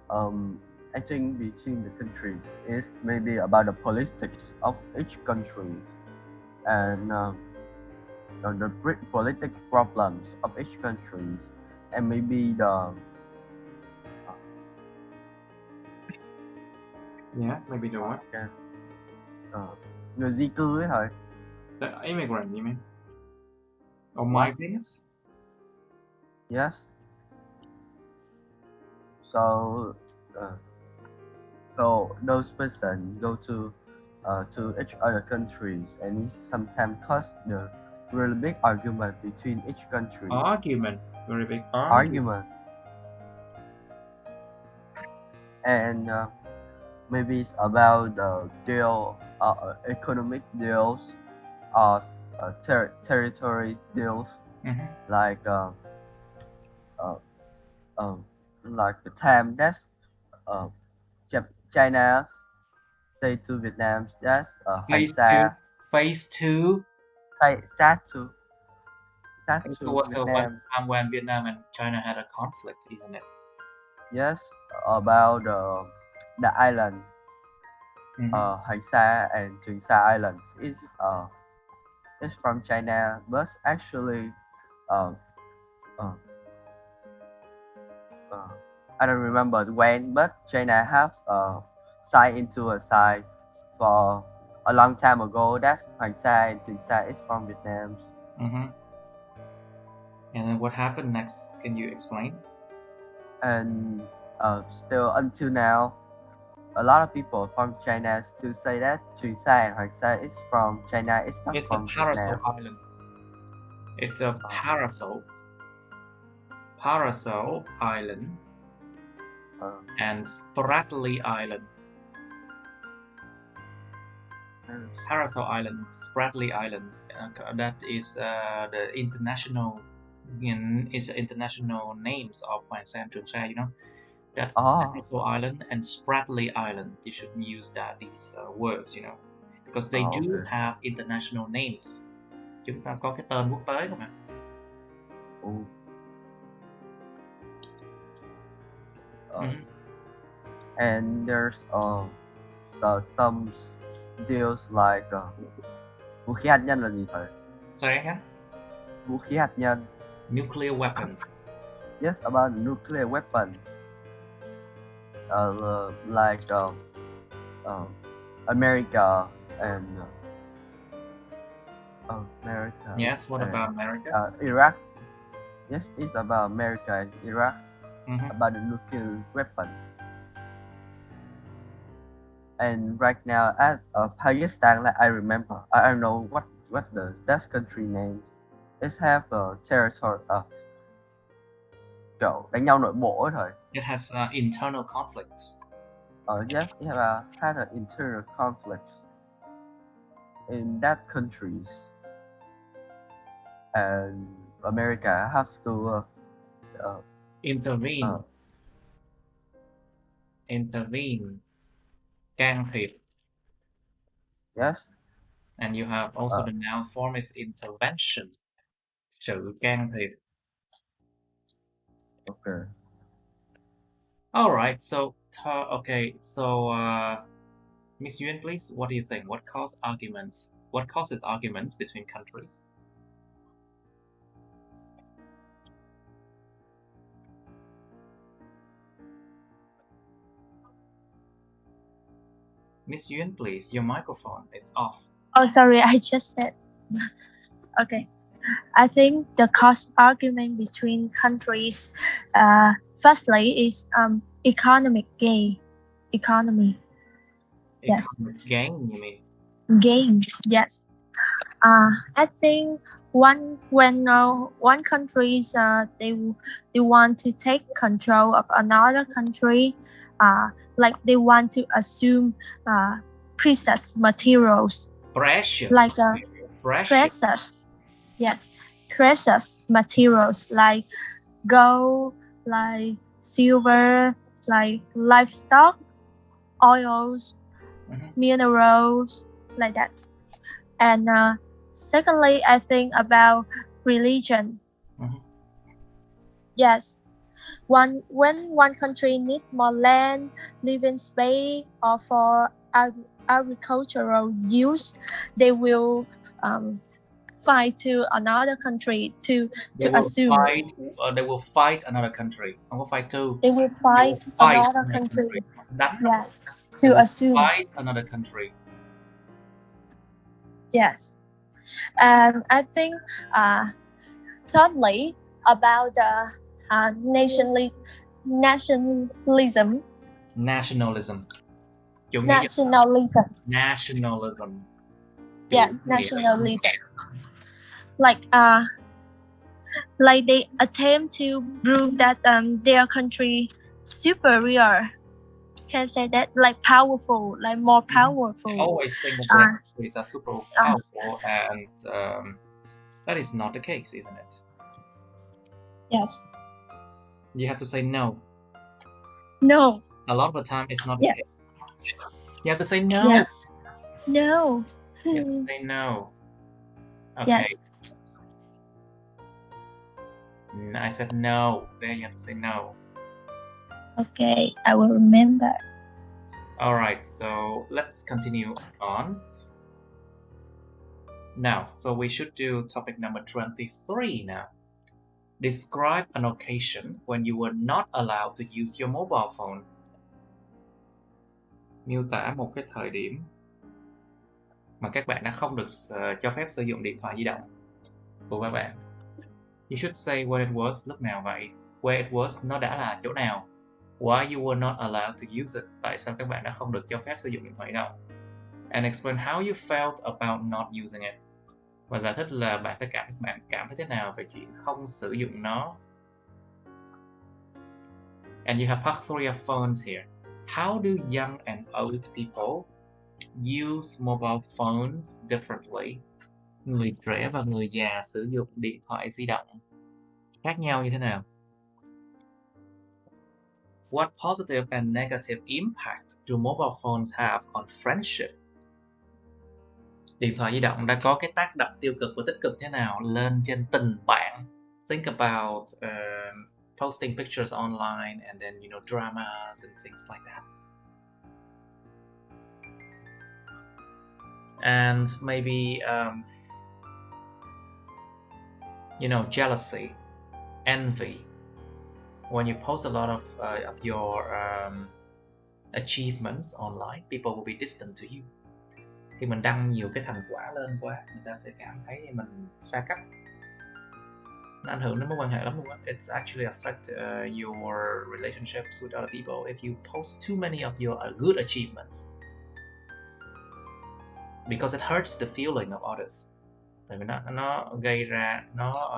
I think between the countries is maybe about the politics of each country and the political problems of each country, and maybe the maybe the what? Người di cư ấy thôi. The immigrant, you mean? Or migrants? Yes. So those persons go to each other countries, and it sometimes cause really big argument between each country. Argument, very big Argument. And maybe it's about the deal, economic deals, or territory deals, Mhm. like like the time that's uh, China say to Vietnam that's hành Phase two. xa Phase two. sát to It was one Vietnam. time when Vietnam and China had a conflict, isn't it? Yes, about the island, Mhm. Hành Sa and Trường Sa Islands is from China, but actually, uh, uh, uh, I don't remember when, but China have signed into a size for a long time ago. That's Hành Sa and Trường Sa is from Vietnam. Mhm. And then what happened next? Can you explain? And still until now, a lot of people from China still say that Trường Sa and Hoàng Sa is from China. It's not It's a from parasol Vietnam. island. It's a parasol island and Spratly Island. Parasol Island, Spratly Island. That is the international, is international names of Hoàng Sa and Trường Sa. You know, that's Parasol Island and Spratly Island. You shouldn't use these words. You know, because they do have international names. Chúng ta có cái tên quốc tế không ạ? And there's some deals like vũ khí hạt nhân là gì thầy? Sorry again? Vũ khí hạt nhân. Nuclear weapons. Yes, about nuclear weapons. Like America and America. Yes, what about America? Iraq. Yes, it's about America and Iraq. Mm-hmm. About the nuclear weapons. And right now at Pakistan, like I remember, I don't know what that country name. It have a territory. Kiểu đánh nhau nội bộ ấy thôi. It has internal conflict. Yes, it had an internal conflict in that countries, and America have to intervene. Can thiệp. Yes. And you have also the noun form is intervention. Sự can thiệp. Okay. All right. So Miss Yuen, please. What do you think? What causes arguments between countries? Miss Yuen, please. Your microphone is off. Oh, sorry. I just said. Okay. I think the cause argument between countries, firstly, is economic gain. Economy. Yes. Gain, you mean? Gain, yes. I think when one country they want to take control of another country, like they want to assume precious materials. Precious. Like precious. Yes, precious materials like gold, like silver, like livestock, oils, minerals, like that. And secondly, I think about religion. Yes, when one country needs more land, living space, or for agricultural use, they will fight to another country to assume. They will fight another country. Không có fight to. They will fight another country. Yes, to assume. Fight another country. Yes, and I think thirdly about the nationalism. Nationalism. Nationalism. Nationalism. Yeah, nationalism. like they attempt to prove that their country superior. Can I say that, like powerful, like more I powerful. always think that their countries are super powerful, and that is not the case, isn't it? Yes. You have to say no. No. A lot of the time, it's not the case. Yes. You have to say no. Yes. No. You have to say no. Okay. Yes. I said no. There you have to say no. Okay, I will remember. Alright, so let's continue on. Now, so we should do topic number 23 now. Describe an occasion when you were not allowed to use your mobile phone. Miêu tả một cái thời điểm mà các bạn đã không được cho phép sử dụng điện thoại di động của các bạn. You should say where it was lúc nào vậy. Where it was nó đã là chỗ nào. Why you were not allowed to use it. Tại sao các bạn đã không được cho phép sử dụng điện thoại di động. And explain how you felt about not using it. Và giải thích là bạn cảm thấy thế nào về chuyện không sử dụng nó. And you have part 3 of phones here. How do young and old people use mobile phones differently? Người trẻ và người già sử dụng điện thoại di động khác nhau như thế nào? What positive and negative impact do mobile phones have on friendship? Điện thoại di động đã có cái tác động tiêu cực và tích cực thế nào lên trên tình bạn? Think about posting pictures online and then, dramas and things like that. And maybe, jealousy, envy. When you post a lot of your achievements online, people will be distant to you. Khi mình đăng nhiều cái thành quả lên quá, người ta sẽ cảm thấy mình xa cách. Nó ảnh hưởng đến mối quan hệ lắm luôn á. It's actually affect your relationships with other people if you post too many of your good achievements. Because it hurts the feeling of others. Tại vì nó gây ra, nó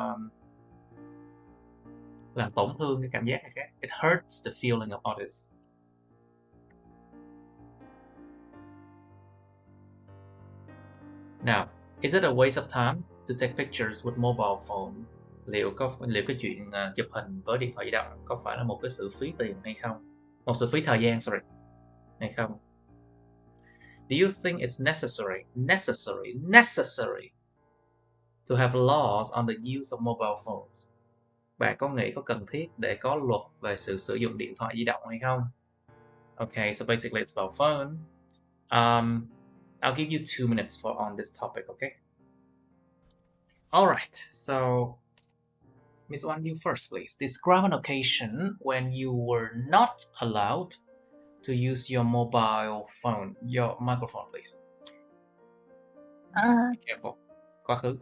làm tổn thương cái cảm giác này khác. It hurts the feeling of others. Now, is it a waste of time to take pictures with mobile phone? Liệu cái chuyện chụp hình với điện thoại di động có phải là một cái sự phí tiền hay không? Một sự phí thời gian, hay không? Do you think it's necessary to have laws on the use of mobile phones? Bạn có nghĩ có cần thiết để có luật về sự sử dụng điện thoại di động hay không? Okay, so basically it's about phone. I'll give you 2 minutes on this topic, okay? Alright, so Miss Wan, you first, please. Describe an occasion when you were not allowed to use your mobile phone. Your microphone, please. Be careful. Quá khứ.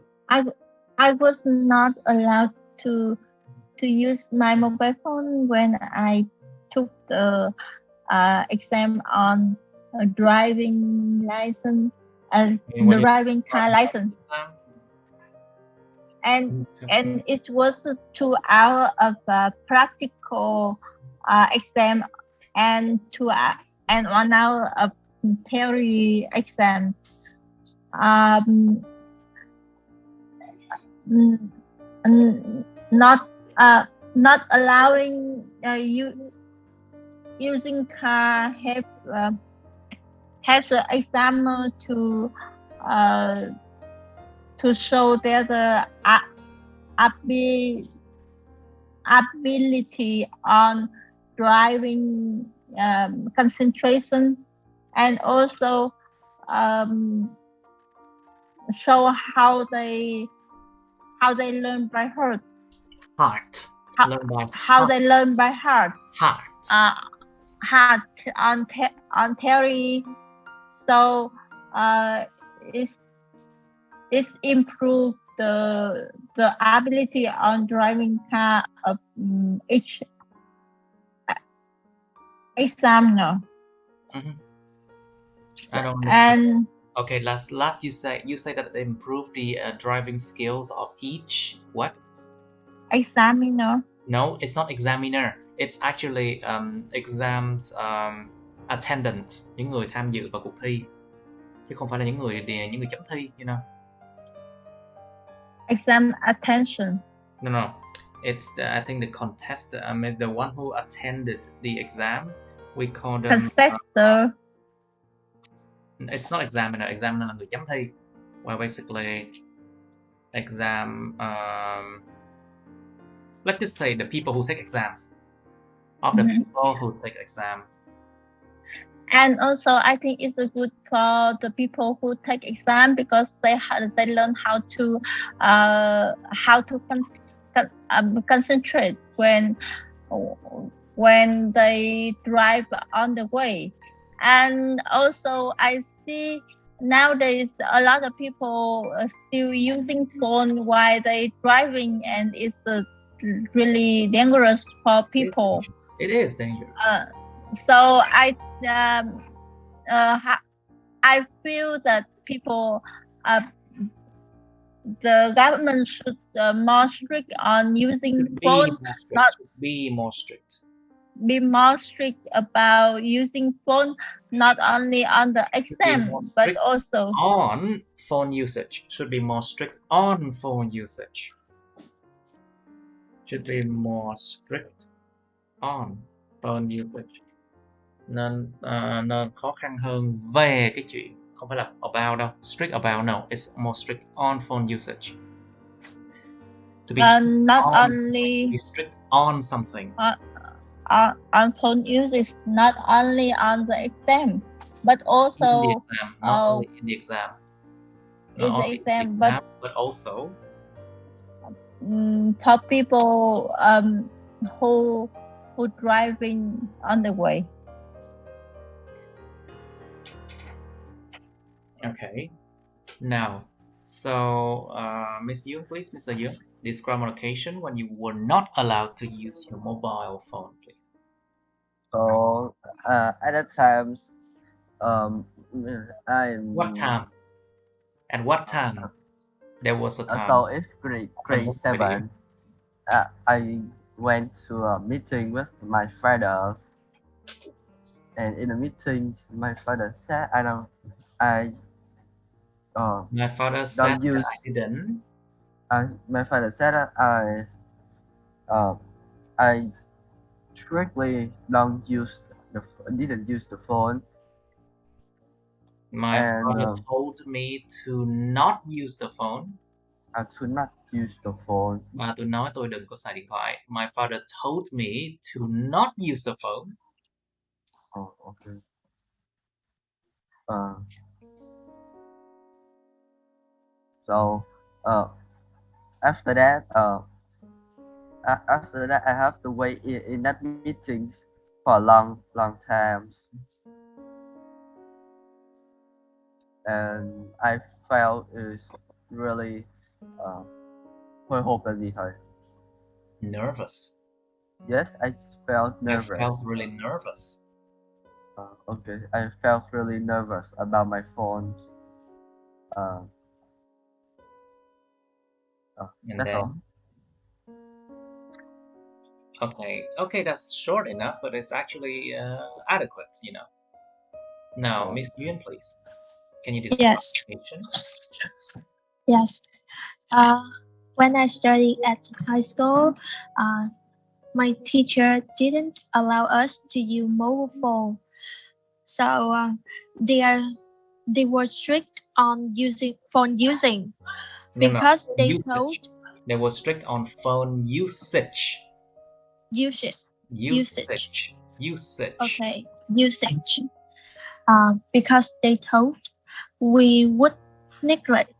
I was not allowed to use my mobile phone when I took the exam on driving license, driving car license. And it was 2 hours of practical exam and 1 hour of theory exam. Not allowing using car have the examiner to show their ability on driving concentration, and also show how they learn by heart. They learn by heart. Heart on theory. So it's improved the ability on driving car of each examiner. I don't understand. Okay, last you say that they improve the driving skills of each what? Examiner. No, it's not examiner. It's actually exams attendant, những người tham dự vào cuộc thi, chứ không phải là những người chấm thi, you know. Exam attention. No. It's I think the contestant. I mean, the one who attended the exam. We call them. Contestor. It's not examiner. Examiner là người chấm thi. Well, basically, exam. Let's just say the people who take exams. Of the people who take exam. And also, I think it's a good for the people who take exam because they learn how to concentrate when they drive on the way. And also, I see nowadays a lot of people are still using phone while they driving, and it's really dangerous for people. It is dangerous. So I feel that people, the government should more strict on using phone. Be more strict. Be more strict about using phone, not only on the exam but also on phone usage. Should be more strict on phone usage. Should be more strict on phone usage. Nên khó khăn hơn về cái chuyện, không phải là about đâu, strict about, no, it's more strict on phone usage. To be not only to be strict on something. On phone usage, not only on the exam, but also in the exam, not only in the exam. In the exam, but also for people who driving on the way. Okay. Now, so Miss Yoon, please, Mr. Yoon, describe an occasion when you were not allowed to use your mobile phone, please. So at that times, What time? At what time? There was a time. So it's grade 7. I went to a meeting with my father, and in the meeting, my father said, my father said that I didn't. My father said that I strictly didn't use the phone. My father told me to not use the phone. To not use the phone. Và tôi nói tôi đừng có xài điện thoại. My father told me to not use the phone. Oh, okay. So after that, I have to wait in that meetings for a long time, and I felt is really hồi hộp là gì thôi? Nervous. Yes, I felt nervous. I felt really nervous. Okay, I felt really nervous about my phone. And that's then, all. Okay, that's short enough, but it's actually adequate, you know. Now, Miss Yuan, please, can you describe the occasion? Yes. When I studied at high school, my teacher didn't allow us to use mobile phone, so they were strict on phone using because they thought they were strict on phone usage. Usage. Okay, usage. Because they thought we would neglect.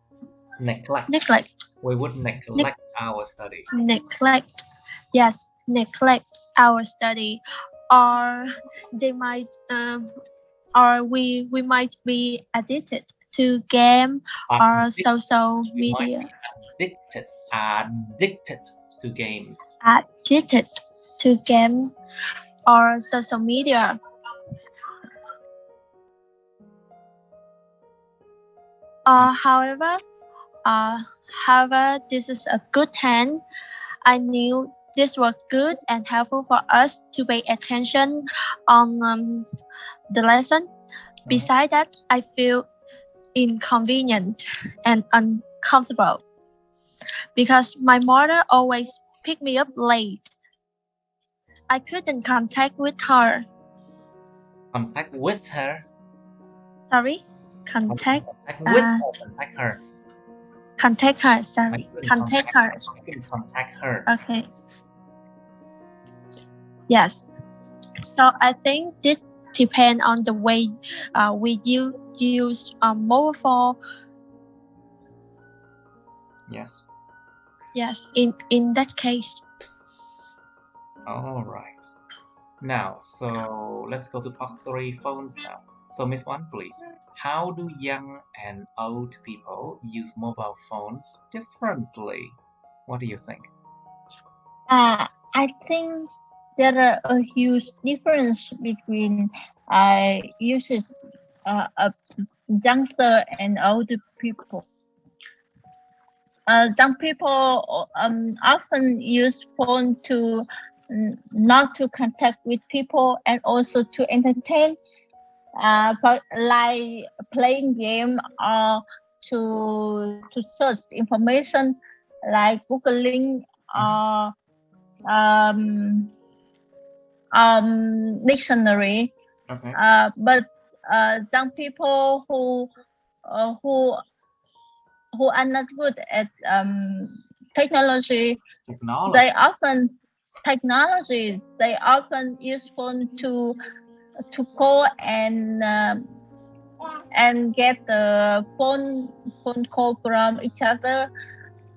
We would neglect our study. Neglect our study, or they might, or we might be addicted to game or social media. Addicted to games. Addicted to game or social media. However, this is a good hand. I knew this was good and helpful for us to pay attention on the lesson. Besides that, I feel inconvenient and uncomfortable because my mother always picked me up late. I couldn't contact with her. Contact with her. Sorry, contact. Contact with her. Contact her. Contact her. Sorry, I contact her. can contact her. Okay. Yes. So I think this depends on the way we use mobile phone. Yes. Yes. In that case. All right. Now, so let's go to part 3, phones now. So, Miss One, please. How do young and old people use mobile phones differently? What do you think? I think there are a huge difference between uses of youngster and older people. Young people often use phone to not to contact with people and also to entertain, like playing game or to search information like googling or dictionary. Okay. But young people who are not good at technology, they often use phone to call and get the phone call from each other.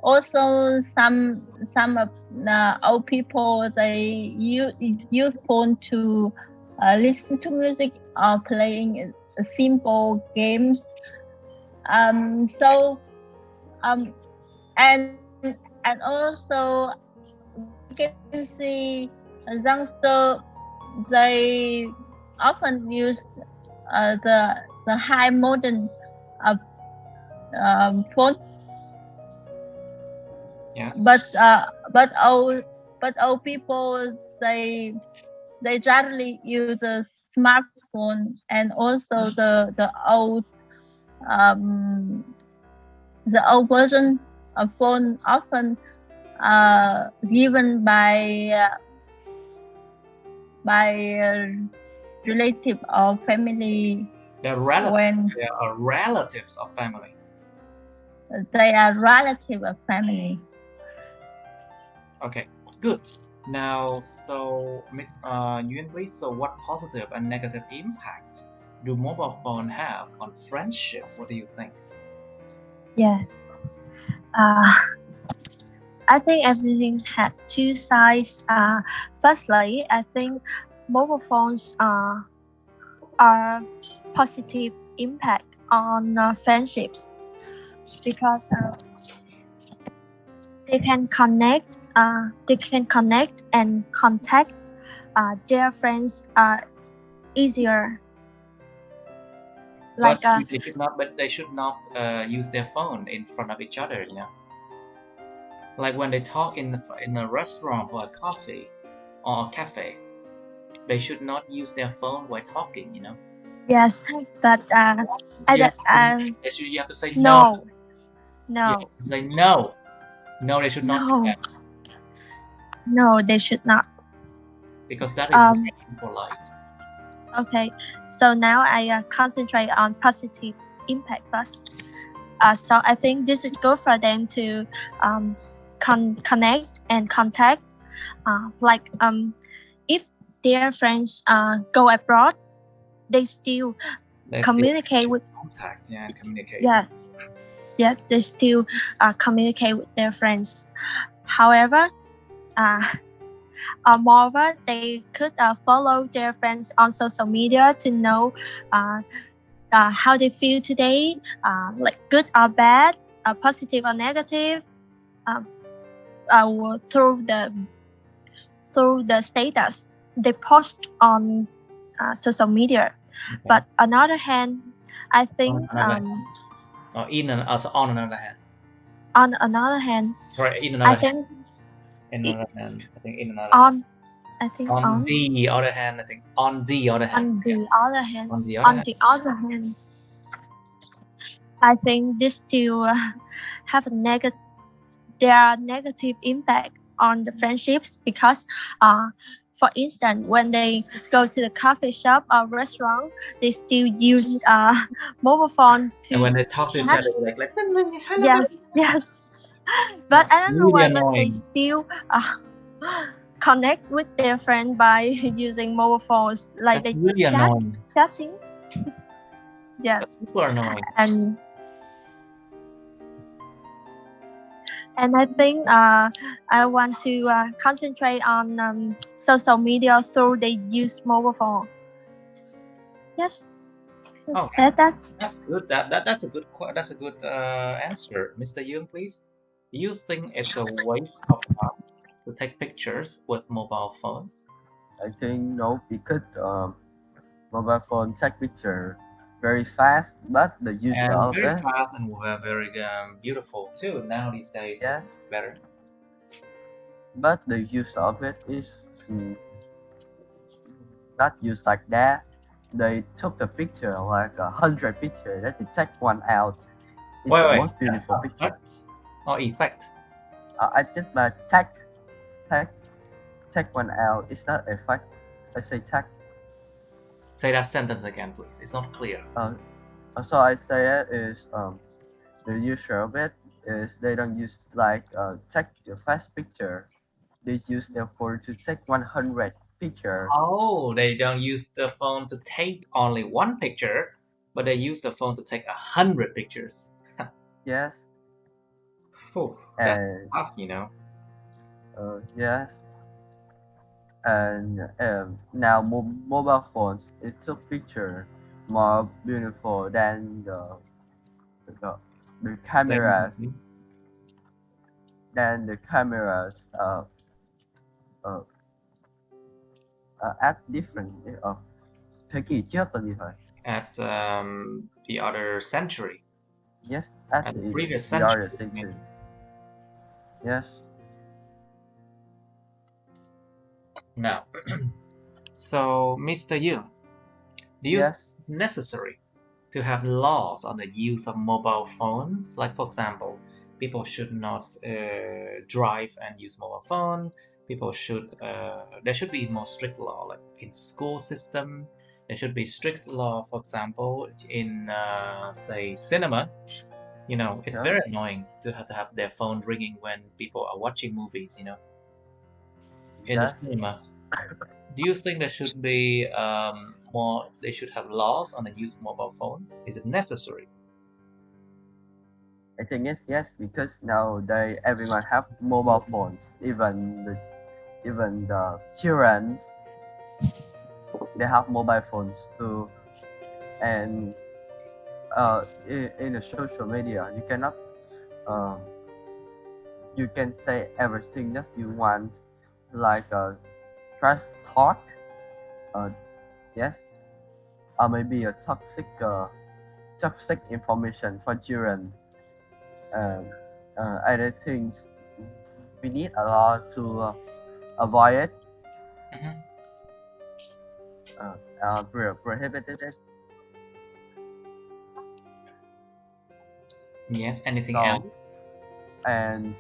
Also, some of old people, they use phone to listen to music or playing simple games. And also we can see youngster, they often use the high modern phone. Yes. But old people, they rarely use a smartphone, and also the old version of phone often given by relative or family. They're relatives. When they are relatives of family. They are relative of family. Okay, good. Now, so Miss Nguyen, please. So, what positive and negative impact do mobile phone have on friendship? What do you think? Yes. I think everything had two sides. Firstly, I think mobile phones are positive impact on friendships because they can connect. They can connect and contact their friends easier. But they should not use their phone in front of each other. You know, like when they talk in a restaurant for a coffee or a cafe, they should not use their phone while talking. You know. Yes, but you have to say no. You have to say no. No, they should not do that. No, they should not. Because that is very impolite. Okay, so now I concentrate on positive impact first. So I think this is good for them to connect and contact. Like if their friends go abroad, they still communicate with contact. Yeah, and communicate. Yes, they still communicate with their friends. However, moreover, they could follow their friends on social media to know how they feel today, like good or bad, positive or negative, through the status they post on social media. Okay. But on the other hand, I think Or also on another hand. On another hand, Sorry, in I another hand. think In another hand. I think in another hand. on. I think On the other hand, I think on the other hand. On the Yeah. other hand, On the other hand. I think this still have a there are negative impact on the friendships because, for instance, when they go to the coffee shop or restaurant, they still use mobile phone to And when they talk to each chat. other, like hello. Yes. But That's I don't know really why, but they annoying. still connect with their friend by using mobile phones, like That's they really annoying. chatting. Yes. That's super annoying. And I think I want to concentrate on social media through they use mobile phone. Yes. Okay. Said that. That's good. That's a good answer, Mr. Yoon. Please, do you think it's a waste of time to take pictures with mobile phones? I think no, because mobile phone take picture very fast, but the use And of very it, fast and very beautiful too. Now these days, yeah, better. but the use of it is not used like that. They took the picture like 100 picture that they take one out. It's the most beautiful picture. Or effect? I just take one out. It's not effect. I say take. Say that sentence again, please. It's not clear. So I say it is the user of it is they don't use like take the fast picture. They use their phone to take 100 picture. Oh, they don't use the phone to take only one picture, but they use the phone to take 100 pictures. Yes. That's tough, you know. Yes. And now mobile phones it took picture more beautiful than the cameras. Than the cameras at different thế kỷ trước là gì phải? At the other century. Yes, at the the previous the century. other century. Yes. Now, so Mr. Yu, do you think it's necessary to have laws on the use of mobile phones? Like, for example, people should not drive and use mobile phone. People should there should be more strict law, like in school system. There should be strict law, for example, in say cinema. You know, it's very annoying to have their phone ringing when people are watching movies. You know, in the cinema. Do you think there should be more? They should have laws on the use of mobile phones. Is it necessary? I think yes, because nowadays everyone have mobile phones. Even the children, they have mobile phones too. And in the social media, you cannot you can say everything that you want, like trash talk, yes, or maybe a toxic information for children. I think we need a law to avoid it. Prohibited it. Yes. Anything else? And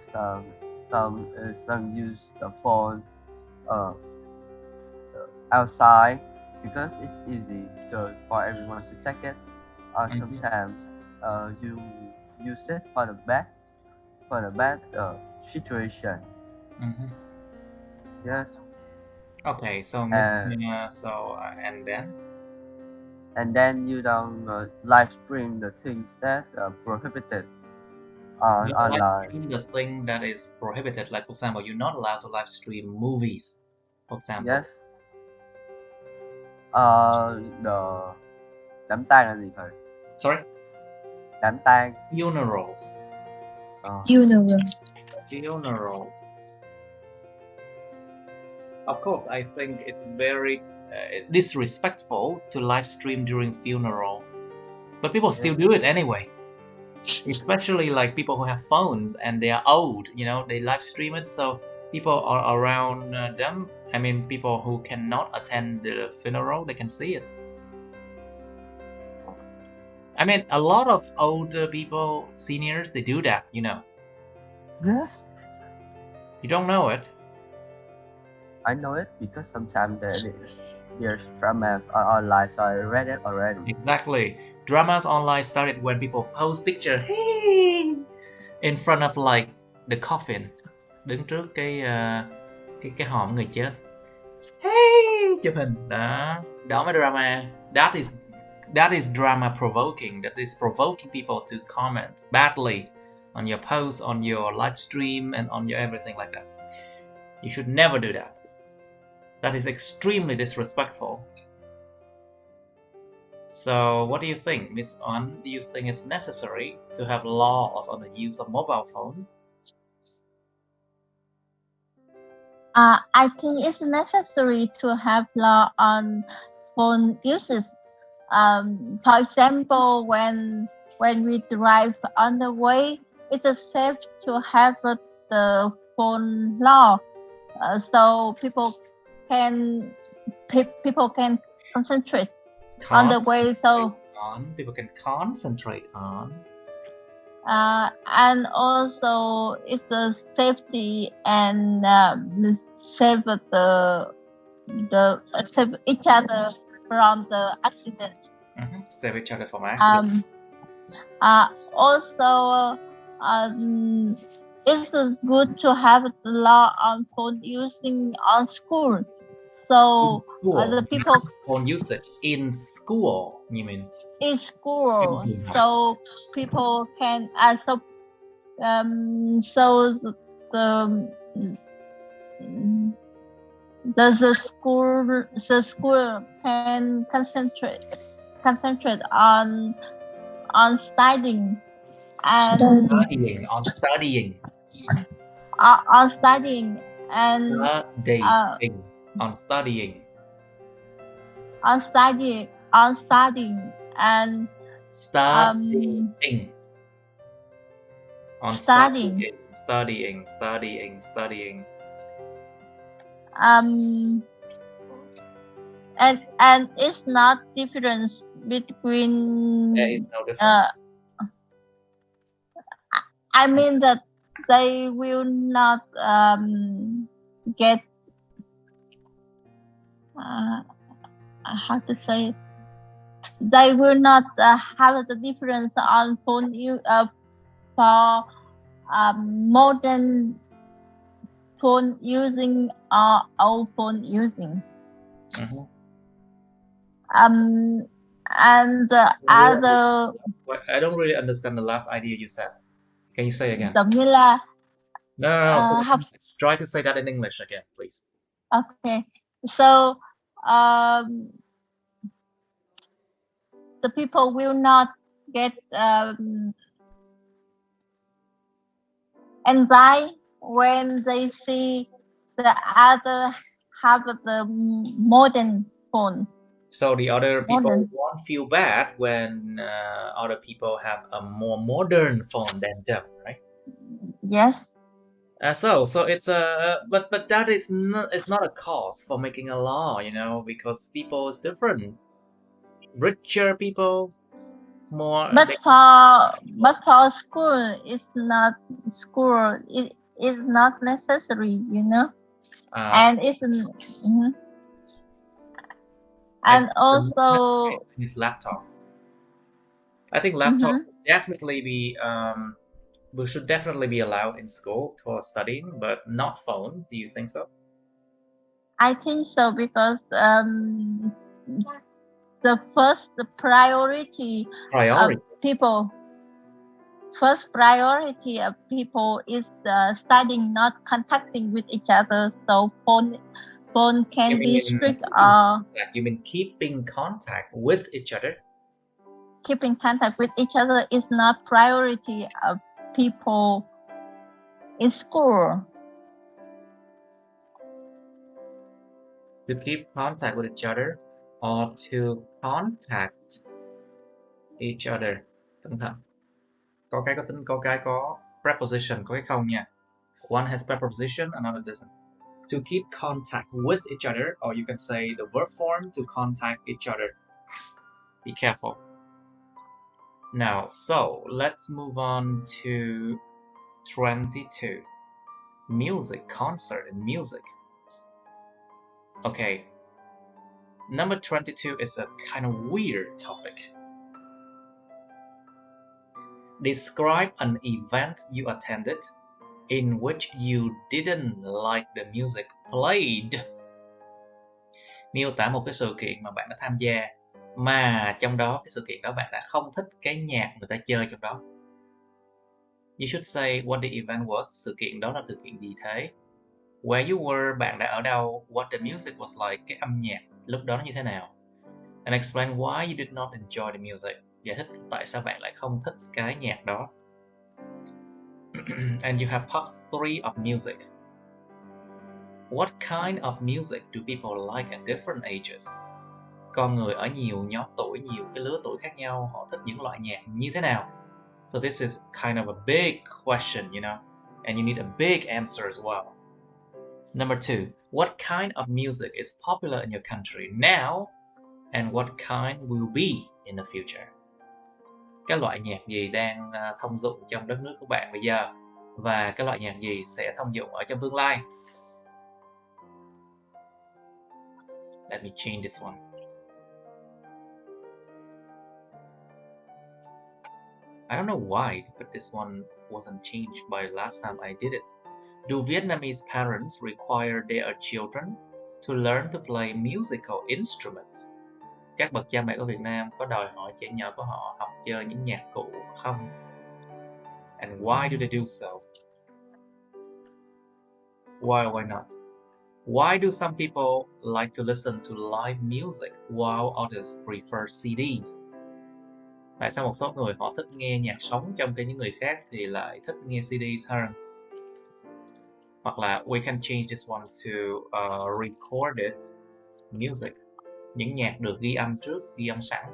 some use the phone outside because it's easy for everyone to check it. Or sometimes you use it for the bad situation. Yes. Okay, so and then you don't live stream the things that are prohibited online. Live stream the thing that is prohibited, like for example, you're not allowed to live stream movies, for example. Yes. The đám tang là gì thầy? Sorry? Đám tang. Funerals. Funerals. Of course, I think it's very disrespectful to live stream during funeral, but people still do it anyway. Especially like people who have phones and they are old, you know, they live stream it, so people are around them. I mean, people who cannot attend the funeral, they can see it. I mean, a lot of older people, seniors, they do that, you know. Yes, You don't know it? I know it because sometimes there's dramas online, so I read it already. Exactly. Dramas online started when people post picture hey, in front of like the coffin, đứng trước cái hòm người chết. Hey, chụp hình đó, đó mới drama. That is drama provoking. That is provoking people to comment badly on your post, on your live stream, and on your everything like that. You should never do that. That is extremely disrespectful. So, what do you think, Miss On? Do you think it's necessary to have laws on the use of mobile phones? I think it's necessary to have law on phone uses. For example, when we drive on the way, it's safe to have the phone law, so people can concentrate on the way. So people can concentrate on. And also it's a safety and save save each other from the accident. Save each other from accidents. Also, it's good to have the law on phone using on school. So the people phone usage in school, you mean? In school, so people can so the school can concentrate on studying and studying and studying and studying. And it's not difference between. There is no difference. I mean that they will not get how to say it? They will not have the difference on phone for modern phone using or old phone using. And the other. I don't really understand the last idea you said. Can you say again? Giống như là No. Try to say that in English again, please. Okay. So the people will not get envy when they see the other have the modern phone. So the other people won't feel bad when other people have a more modern phone than them, right? Yes. So it's but that is not a cause for making a law, you know, because people is different. Richer people, more. But for school, it's not school. It is not necessary, you know, and it's. And also his laptop. I think laptop should definitely be should definitely be allowed in school for studying, but not phone. Do you think so? I think so because the first priority of people. First priority of people is studying, not contacting with each other. So phone can be strict. You mean keeping contact with each other? Keeping contact with each other is not priority of people in school. To keep contact with each other or to contact each other. Có cái có tính, có cái có preposition, có cái không nha. One has preposition, another doesn't. To keep contact with each other, or you can say the verb form to contact each other. Be careful. Now, so let's move on to 22. Music, concert and music. Okay. Number 22 is a kind of weird topic. Describe an event you attended in which you didn't like the music played. Miêu tả một cái sự kiện mà bạn đã tham gia mà trong đó cái sự kiện đó bạn đã không thích cái nhạc người ta chơi trong đó. You should say what the event was. Sự kiện đó là sự kiện gì thế? Where you were, bạn đã ở đâu? What the music was like, cái âm nhạc lúc đó nó như thế nào? And explain why you did not enjoy the music. Giải thích tại sao bạn lại không thích cái nhạc đó. And you have part 3 of music. What kind of music do people like at different ages? Con người ở nhiều nhóm tuổi, nhiều cái lứa tuổi khác nhau, họ thích những loại nhạc như thế nào? So this is kind of a big question, you know, and you need a big answer as well. Number 2, what kind of music is popular in your country now, and what kind will be in the future? Cái loại nhạc gì đang thông dụng trong đất nước của bạn bây giờ, và cái loại nhạc gì sẽ thông dụng ở trong tương lai? Let me change this one. I don't know why, but this one wasn't changed by the last time I did it. Do Vietnamese parents require their children to learn to play musical instruments? Các bậc cha mẹ của Việt Nam có đòi hỏi trẻ nhỏ của họ học chơi những nhạc cụ không? And why do they do so? Why or why not? Why do some people like to listen to live music while others prefer CDs? Tại sao một số người họ thích nghe nhạc sống trong khi những người khác thì lại thích nghe CDs hơn? Hoặc là we can change this one to recorded music. Những nhạc được ghi âm trước, ghi âm sẵn.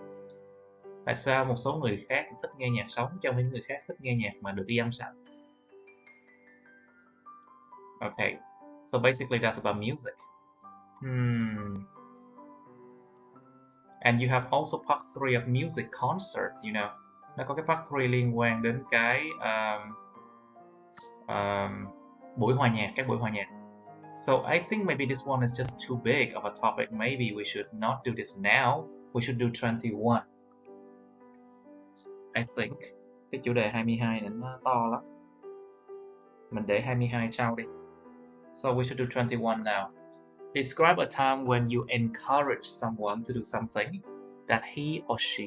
Tại sao một số người khác thích nghe nhạc sống trong khi những người khác thích nghe nhạc mà được ghi âm sẵn? Okay, so basically that's about music. And you have also part 3 of music concerts, you know. Nó có cái part 3 liên quan đến cái buổi hòa nhạc, các buổi hòa nhạc. So I think maybe this one is just too big of a topic. Maybe we should not do this now. We should do 21. I think. Cái chủ đề 22 này nó to lắm. Mình để 22 sau đi. So we should do 21 now. Describe a time when you encourage someone to do something that he or she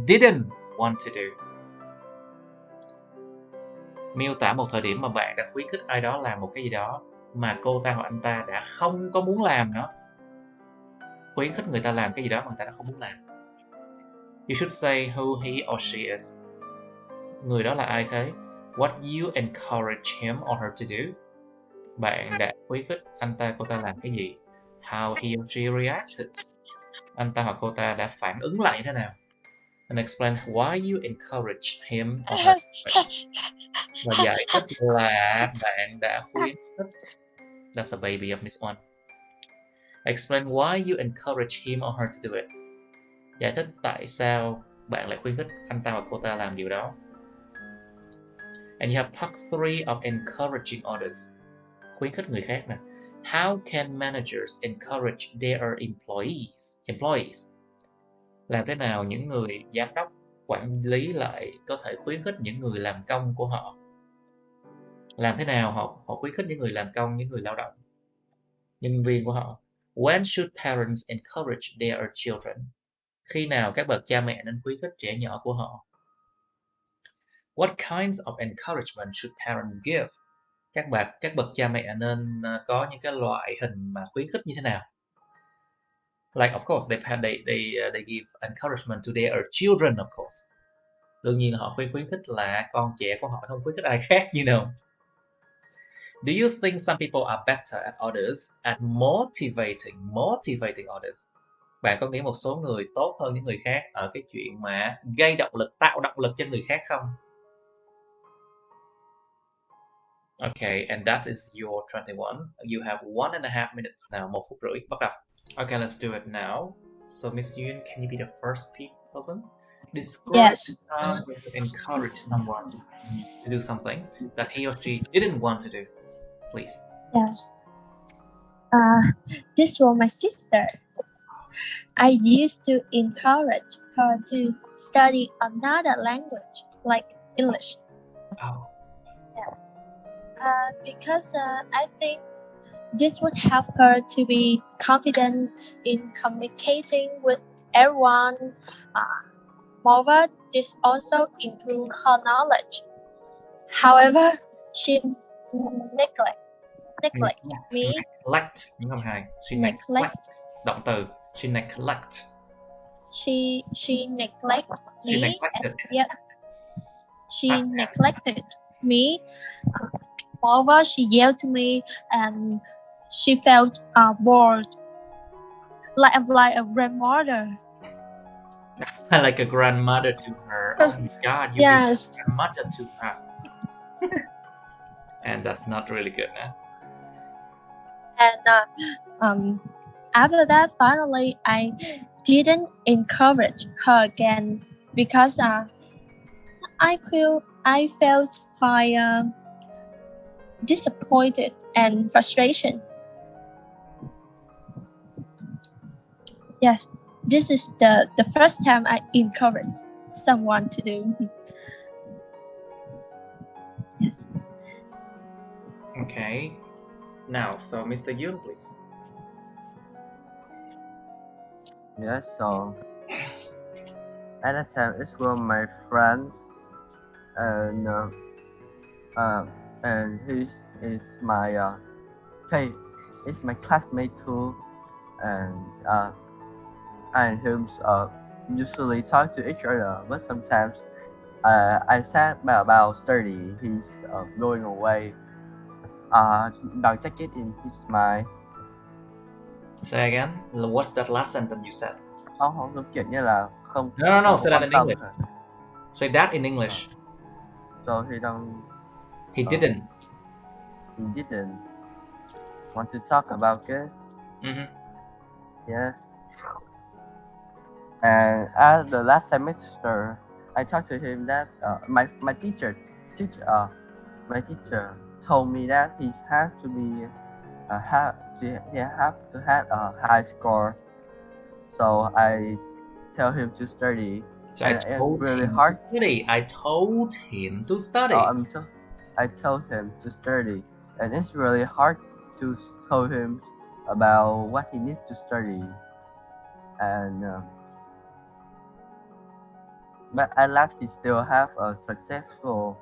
didn't want to do. Miêu tả một thời điểm mà bạn đã khuyến khích ai đó làm một cái gì đó mà cô ta hoặc anh ta đã không có muốn làm nó. Khuyến khích người ta làm cái gì đó mà người ta đã không muốn làm. You should say who he or she is. Người đó là ai thế? What you encourage him or her to do. Bạn đã khuyến khích anh ta cô ta làm cái gì? How he or she reacted. Anh ta hoặc cô ta đã phản ứng lại như thế nào? And explain why you encourage him or her. Và giải thích là bạn đã khuyến khích. That's a baby of Miss One. Explain why you encourage him or her to do it. Giải thích tại sao bạn lại khuyến khích anh ta hoặc cô ta làm điều đó. And you have part 3 of encouraging others. Khuyến khích người khác nè. How can managers encourage their employees? Làm thế nào những người giám đốc, quản lý lại có thể khuyến khích những người làm công của họ? Làm thế nào họ khuyến khích những người làm công, những người lao động, nhân viên của họ? When should parents encourage their children? Khi nào các bậc cha mẹ nên khuyến khích trẻ nhỏ của họ? What kinds of encouragement should parents give? Các bậc cha mẹ nên có những cái loại hình mà khuyến khích như thế nào? Like of course they give encouragement to their children, of course. Đương nhiên là họ khuyến khích là con trẻ của họ, không khuyến khích ai khác, you know. Do you think some people are better at others at motivating others? Bạn có nghĩ một số người tốt hơn những người khác ở cái chuyện mà gây động lực, tạo động lực cho người khác không? Okay, and that is your 21. You have 1.5 minutes now. 1 phút rưỡi. Bắt đầu. Okay, let's do it now. So, Miss Yun, can you be the first person? Describe Yes. the time when you encourage someone to do something that he or she didn't want to do, please. Yes. This was my sister. I used to encourage her to study another language, like English. Oh, Yes. Because I think this would help her to be confident in communicating with everyone. Moreover, this also improves her knowledge. However, she neglect me. Neglect. Nhưng không hài. She neglect. Động từ. She neglect. She neglected She me. neglected. Yep. She neglected me. Moreover, she yelled to me, and she felt bored, like a grandmother. Like a grandmother to her. Oh my God, you Yes. became a grandmother to her. And that's not really good, huh? And after that, finally, I didn't encourage her again because I felt quite disappointed and frustration. Yes, this is the first time I encouraged someone to do. Yes. Okay. Now, so Mr. Yun, please. Yes, so at that time it's one of my friends, and he is my it's my classmate too, and him usually talk to each other, but sometimes I said about study. He's going away. Don't take it in his mind. Say again. What's that last sentence you said? Không giống kiểu như là không. No. Say that quan in tâm English. hả? Say that in English. So he don't. He didn't. He didn't want to talk about it. Mm-hmm. Yes. And at the last semester, I talked to him that my teacher told me that he have to be he have to have a high score. So I tell him to study. So I told really him hard. to study. I told him to study. I told him to study, and it's really hard to tell him about what he needs to study. And but at last he still have a successful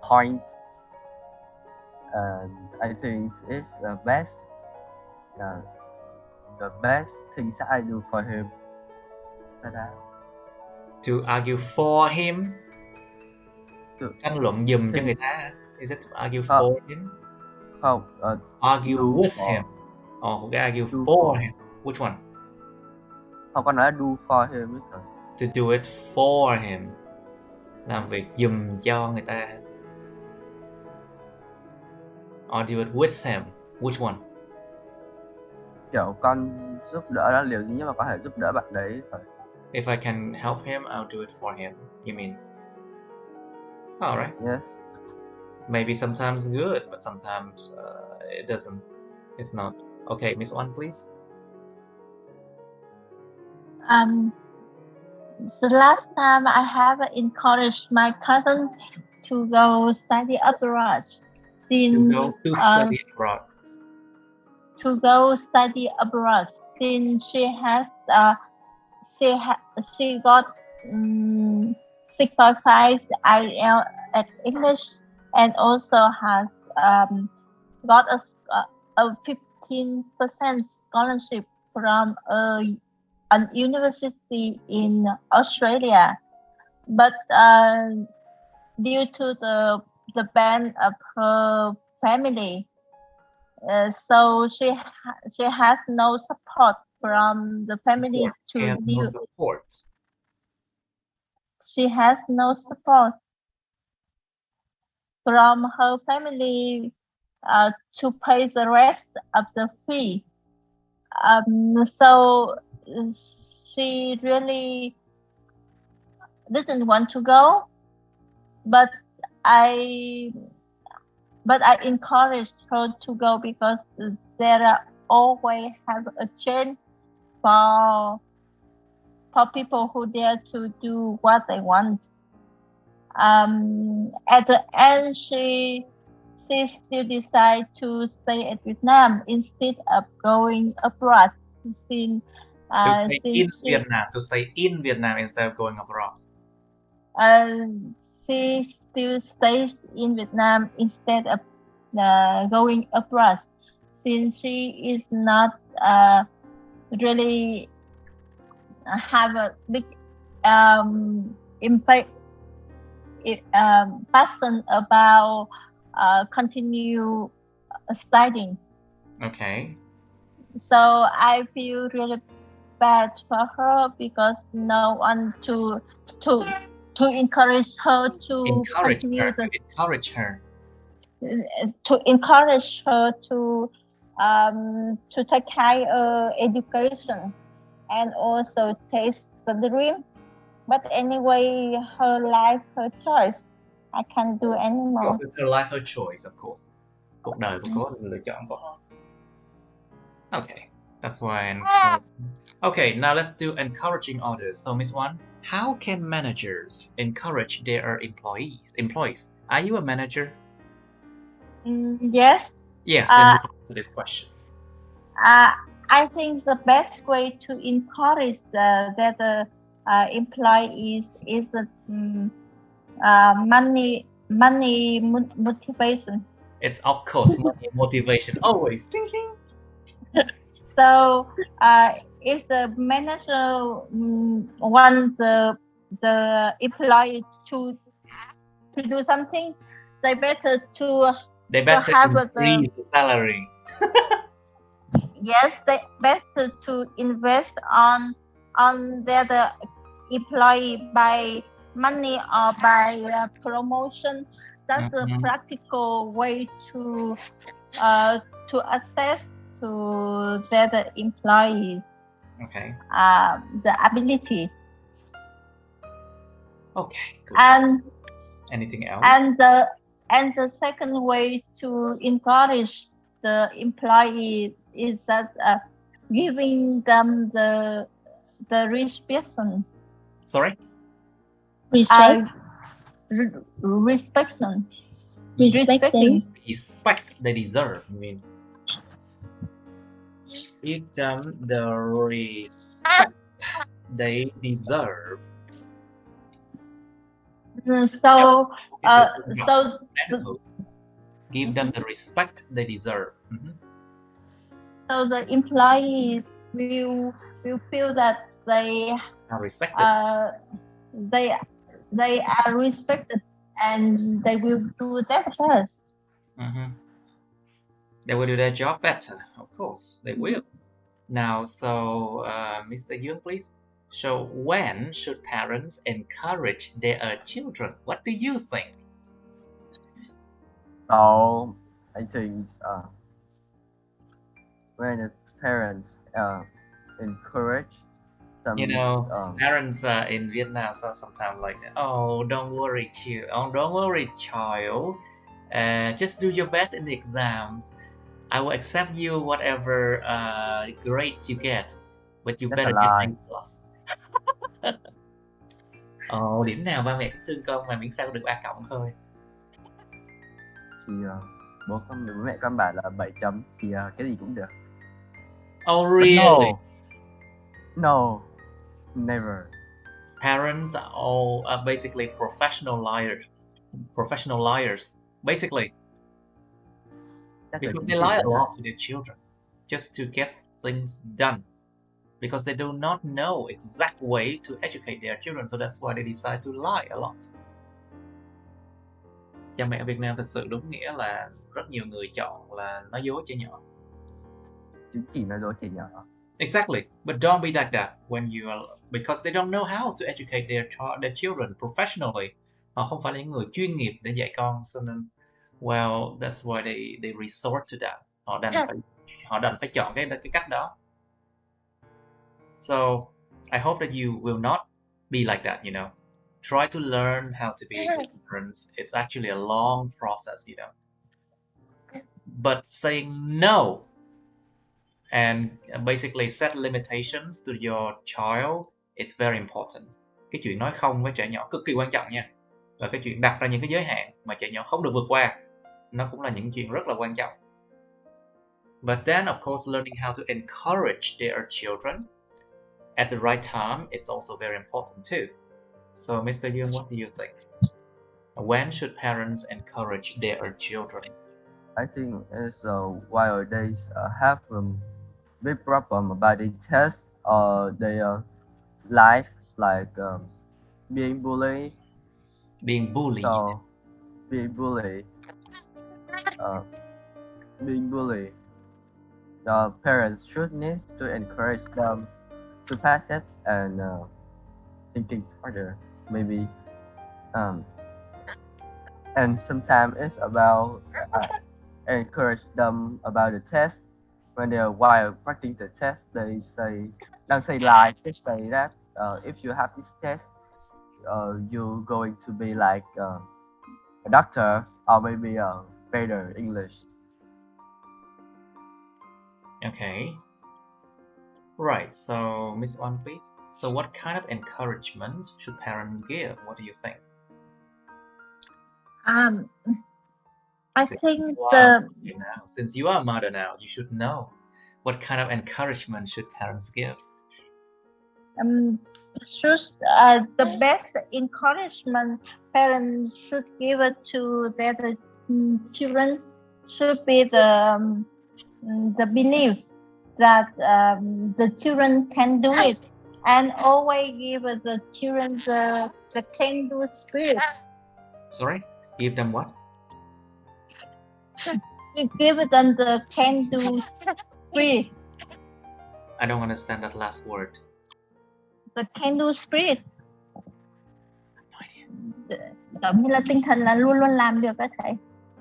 point, and I think it's the best things I do for him. To argue for him. Tranh luận giùm cho người ta hả? Is it to argue for him? Không. Argue with him. Or argue for him. Which one? Không, có nói do for him. To do it for him. Làm việc giùm cho người ta. Or do it with him. Which one? Kiểu con giúp đỡ đó, liệu gì nhưng mà có thể giúp đỡ bạn đấy thôi. If I can help him, I'll do it for him. You mean? Alright. Yes. Maybe sometimes good, but sometimes it doesn't. It's not. Okay, Miss One, please. The last time I have encouraged my cousin to go study abroad. To study abroad. To go study abroad, since she got 6.5 IELTS at English, and also has got a 15% scholarship from an university in Australia, but due to the ban of her family, so she has no support from the family to no live. support. She has no support. from her family to pay the rest of the fee. So she really didn't want to go, but I encouraged her to go because there are always have a chance for people who dare to do what they want. At the end, she still decide to stay at Vietnam instead of going abroad. Since to stay in Vietnam instead of going abroad. She still stays in Vietnam instead of going abroad, since she is not really have a big impact passion about continue studying. Okay. So I feel really bad for her because no one to encourage her to continue to encourage her to take higher education and also taste the dream. But anyway, her life, her choice. I can't do anymore. Of course, it's her life, her choice, of course. Cuộc đời của cô là lựa chọn của họ. Okay, that's why. Okay, now let's do encouraging others. So, Miss Wan, how can managers encourage their employees? Are you a manager? Yes. Yes. Then to this question. I think the best way to encourage the employees is the money motivation. It's of course money motivation always. So if the manager wants the employee to do something, they better increase the salary. Yes, they better to invest on the employee by money or by promotion. That's a practical way to assess to the employees. Okay. The ability. Okay. Good. And anything else? And the second way to encourage the employee is that giving them the respect. Sorry? Respect. Respect they deserve. I mean, give them the respect they deserve. So give them the respect they deserve. So the employees will feel that they are respected. They are respected, and they will do their best. They will do their job better. Of course, they will. Now, so Mr. Yoon, please. So, when should parents encourage their children? What do you think? So, I think when the parents encourage some, parents in Vietnam sometimes like, oh, don't worry, child. Just do your best in the exams. I will accept you whatever grades you get, but you better get A+. Điểm nào ba mẹ thương con mà miễn sao được A+ thôi. Thì bố mẹ con bảo là 7 chấm thì cái gì cũng được. Oh really? No, never. Parents are all basically professional liars, basically. Because they lie a lot to their children just to get things done. Because they do not know exact way to educate their children, so that's why they decide to lie a lot. Cha mẹ Việt Nam thực sự đúng nghĩa là rất nhiều người chọn là nói dối trẻ nhỏ. Chứng chỉ nói dối trẻ nhỏ. Exactly, but don't be like that when you are, because they don't know how to educate their children professionally. Họ không phải là những người chuyên nghiệp để dạy con, cho nên well, that's why they resort to that. Họ đành phải chọn cái cách đó. So I hope that you will not be like that, you know. Try to learn how to be good parents. It's actually a long process, you know. But saying no and basically set limitations to your child, it's very important. Cái chuyện nói không với trẻ nhỏ cực kỳ quan trọng nha. Và cái chuyện đặt ra những cái giới hạn mà trẻ nhỏ không được vượt qua, nó cũng là những chuyện rất là quan trọng. But then, of course, learning how to encourage their children at the right time, it's also very important too. So, Mr. Yoon, what do you think? When should parents encourage their children? I think it's while they have big problem about the test or their life, like being bullied. Being bullied. So being bullied, the parents should need to encourage them to pass it and thinking further, maybe. And sometimes it's about encourage them about the test. When they're while practicing the test, they don't say lie. They say that if you have this test, you're going to be like a doctor or maybe a better English. Okay. Right, so Miss One, please. So what kind of encouragement should parents give? What do you think? I think since you are a mother now, you should know what kind of encouragement should parents give. The best encouragement parents should give it to their children should be the belief that the children can do it, and always give the children the can-do spirit. Sorry, give them what? Give them the can-do spirit. I don't understand that last word. The can-do spirit. No idea. Giống như là tinh thần là luôn luôn làm được các thầy.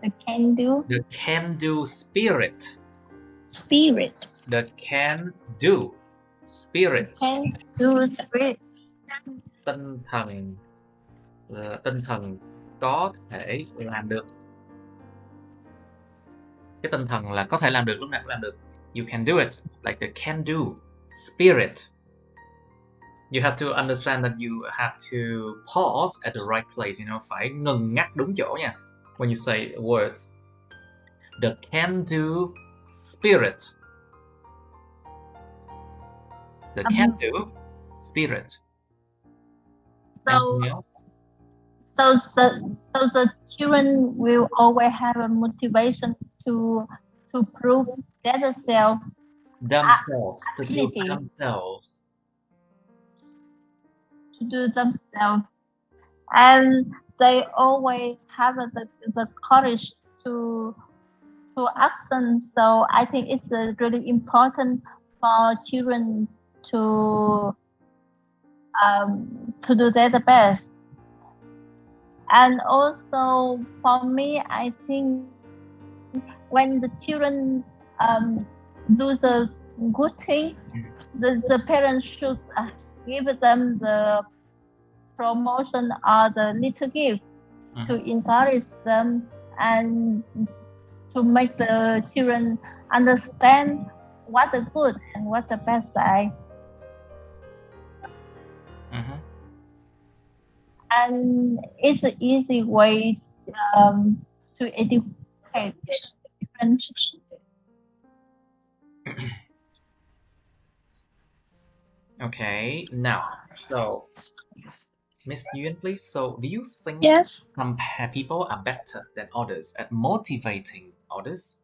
The can-do. The can-do spirit. Spirit. The can-do spirit. Can-do spirit. Tinh thần có thể làm được. Cái tinh thần là có thể làm được, lúc nào cũng làm được. You can do it, like the can-do spirit. You have to understand that you have to pause at the right place, you know, phải ngừng ngắt đúng chỗ nha. When you say words, the can-do spirit. The can-do spirit. Anything else? So the children will always have a motivation to prove themselves To do themselves. To do themselves, and they always have the courage to action. So I think it's really important for children to do their best. And also for me, I think when the children do the good thing, the parents should give them the promotion or the little gift to encourage them and to make the children understand what the good and what the bad side. And it's an easy way to educate children. Okay, now, so Miss Nguyen, please. So, do you think some people are better than others at motivating others?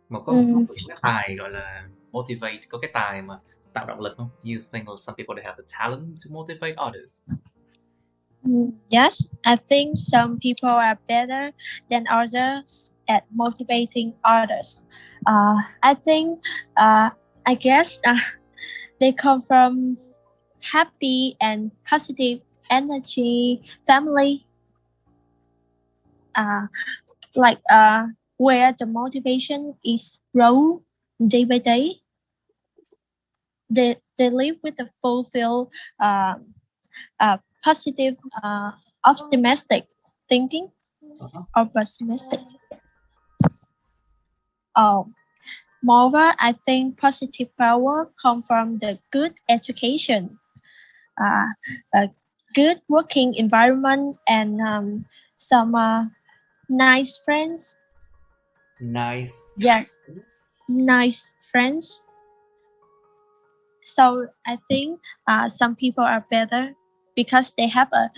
Có một cái tài gọi là motivate, có cái tài mà tạo động lực không? You think some people they have the talent to motivate others? Yes, I think some people are better than others at motivating others. I think, I guess they come from happy and positive energy family. where the motivation is grow day by day. They live with a fulfilled, positive, optimistic thinking or pessimistic. Moreover, I think positive power come from the good education, a good working environment, and some nice friends. Nice. Yes, nice friends. So I think some people are better because they have a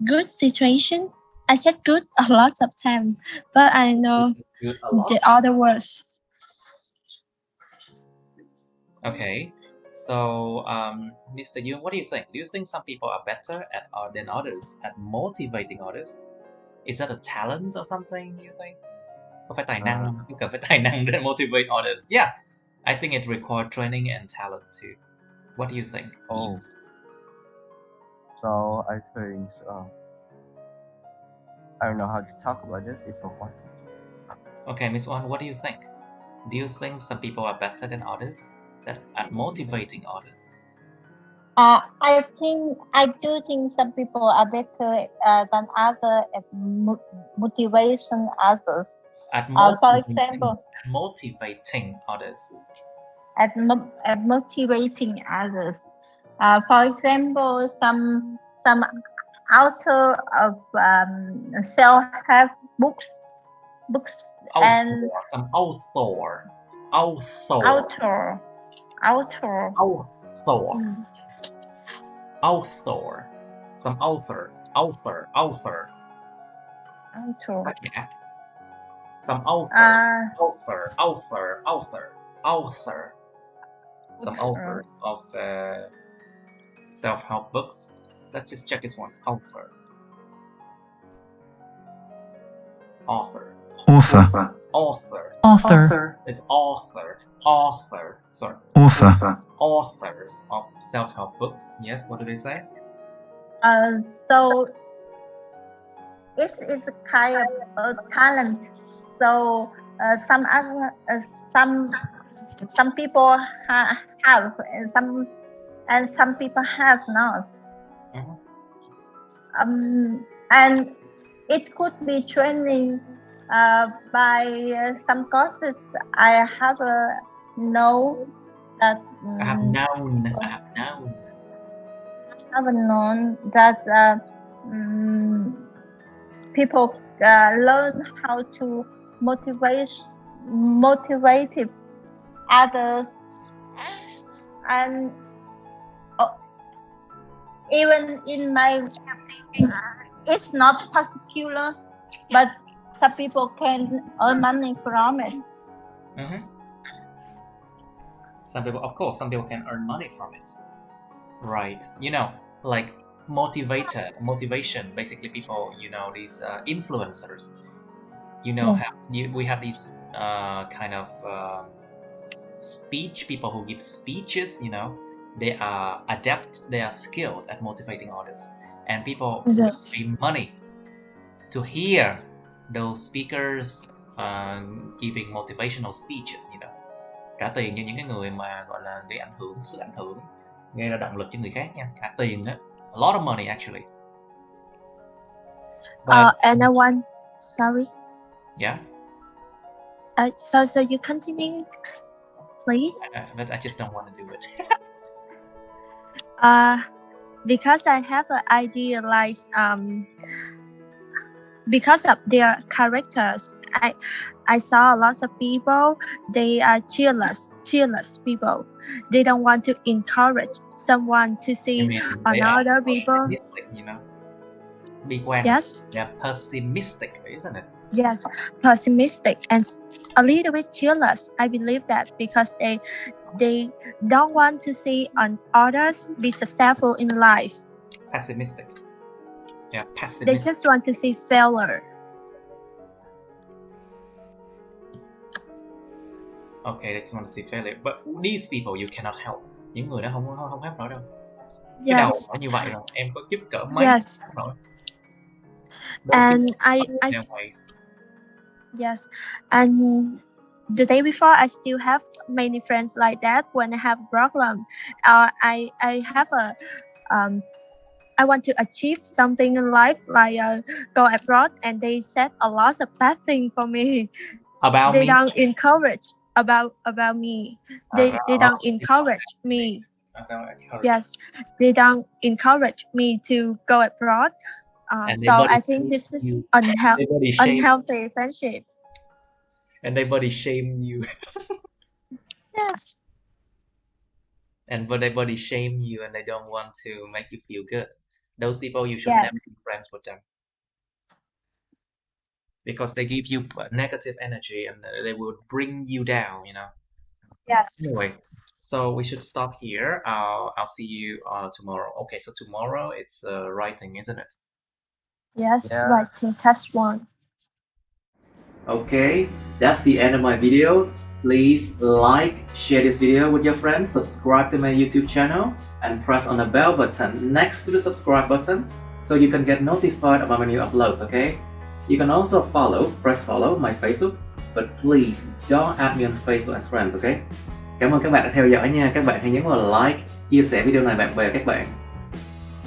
good situation. I said good a lot of time, but I know Good a lot. the other words. Okay. So, Mr. Yoon, what do you think? Do you think some people are better than others at motivating others? Is that a talent or something, do you think? Có phải tài năng không? Cần phải tài năng để motivate others. Yeah, I think it requires training and talent too. What do you think? Oh, so I think I don't know how to talk about this. It's so fun. Okay, Miss Wan, what do you think? Do you think some people are better than others at motivating others? I do think some people are better than others at motivation others. At For example, motivating others. at motivating others. For example, some author of self-help books and Some author. Some author. Some authors of self-help books. Let's just check this one. Author. It's author. Sorry. Authors of self-help books. Yes, what do they say? So it's a kind of talent. So some people have and some people have not. And it could be training by some courses. I have known that. I have known that people learn how to motivate others, and even in my thinking, it's not particular, but some people can earn money from it. Some people can earn money from it. Right. Like motivation, basically people, these influencers, Yes. we have these kind of speech, people who give speeches, they are adept, they are skilled at motivating others. And people pay money to hear those speakers giving motivational speeches, trả tiền cho những cái người mà gọi là gây sức ảnh hưởng, gây ra động lực cho người khác nha, trả tiền á, a lot of money actually. And I want, sorry. Yeah. So you continue, please. But I just don't want to do it. Because I have an idealized because of their characters. I saw lots of people, they are cheerless people. They don't want to encourage someone to see another people. Bi quan. Yes. They're pessimistic, isn't it? Yes, pessimistic and a little bit cheerless. I believe that because they don't want to see others be successful in life. Pessimistic. Yeah, pessimistic. They just want to see failure. Okay, they just want to see failure. But these people you cannot help. Những người đó không help nổi đâu. Yes. Cái đầu nó như vậy rồi, em có giúp cỡ mấy Yes. nổi. And I nowadays. yes, and the day before I still have many friends like that. When I have problem, I have a I want to achieve something in life, like go abroad, and they said a lot of bad things for me. About They me, don't encourage about me. They don't encourage me. about encourage. Yes, they don't encourage me to go abroad. And they So body I think shame this is you. They body shame, unhealthy friendship. and they body shame you, Yes, and but they body shame you, and they don't want to make you feel good. Those people, you should never yes, be friends with them, because they give you negative energy, and they will bring you down. yes, Anyway, so we should stop here. I'll see you tomorrow. Okay, so tomorrow it's writing, isn't it? yes. Yeah. Writing test one. Okay, that's the end of my videos. Please like, share this video with your friends, subscribe to my YouTube channel, and press on the bell button next to the subscribe button so you can get notified about my new uploads, okay? You can also press follow my Facebook, but please don't add me on Facebook as friends, okay? Cảm ơn các bạn đã theo dõi nha. Các bạn hãy nhấn vào like, chia sẻ video này bạn bè các bạn.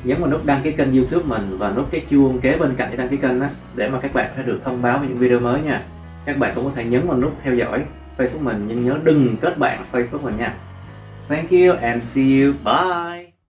Nhấn vào nút đăng ký kênh YouTube mình và nút cái chuông kế bên cạnh cái đăng ký kênh đó, để mà các bạn có thể được thông báo về những video mới nha. Các bạn cũng có thể nhấn vào nút theo dõi Facebook mình, nhưng nhớ đừng kết bạn Facebook mình nha. Thank you and see you. Bye.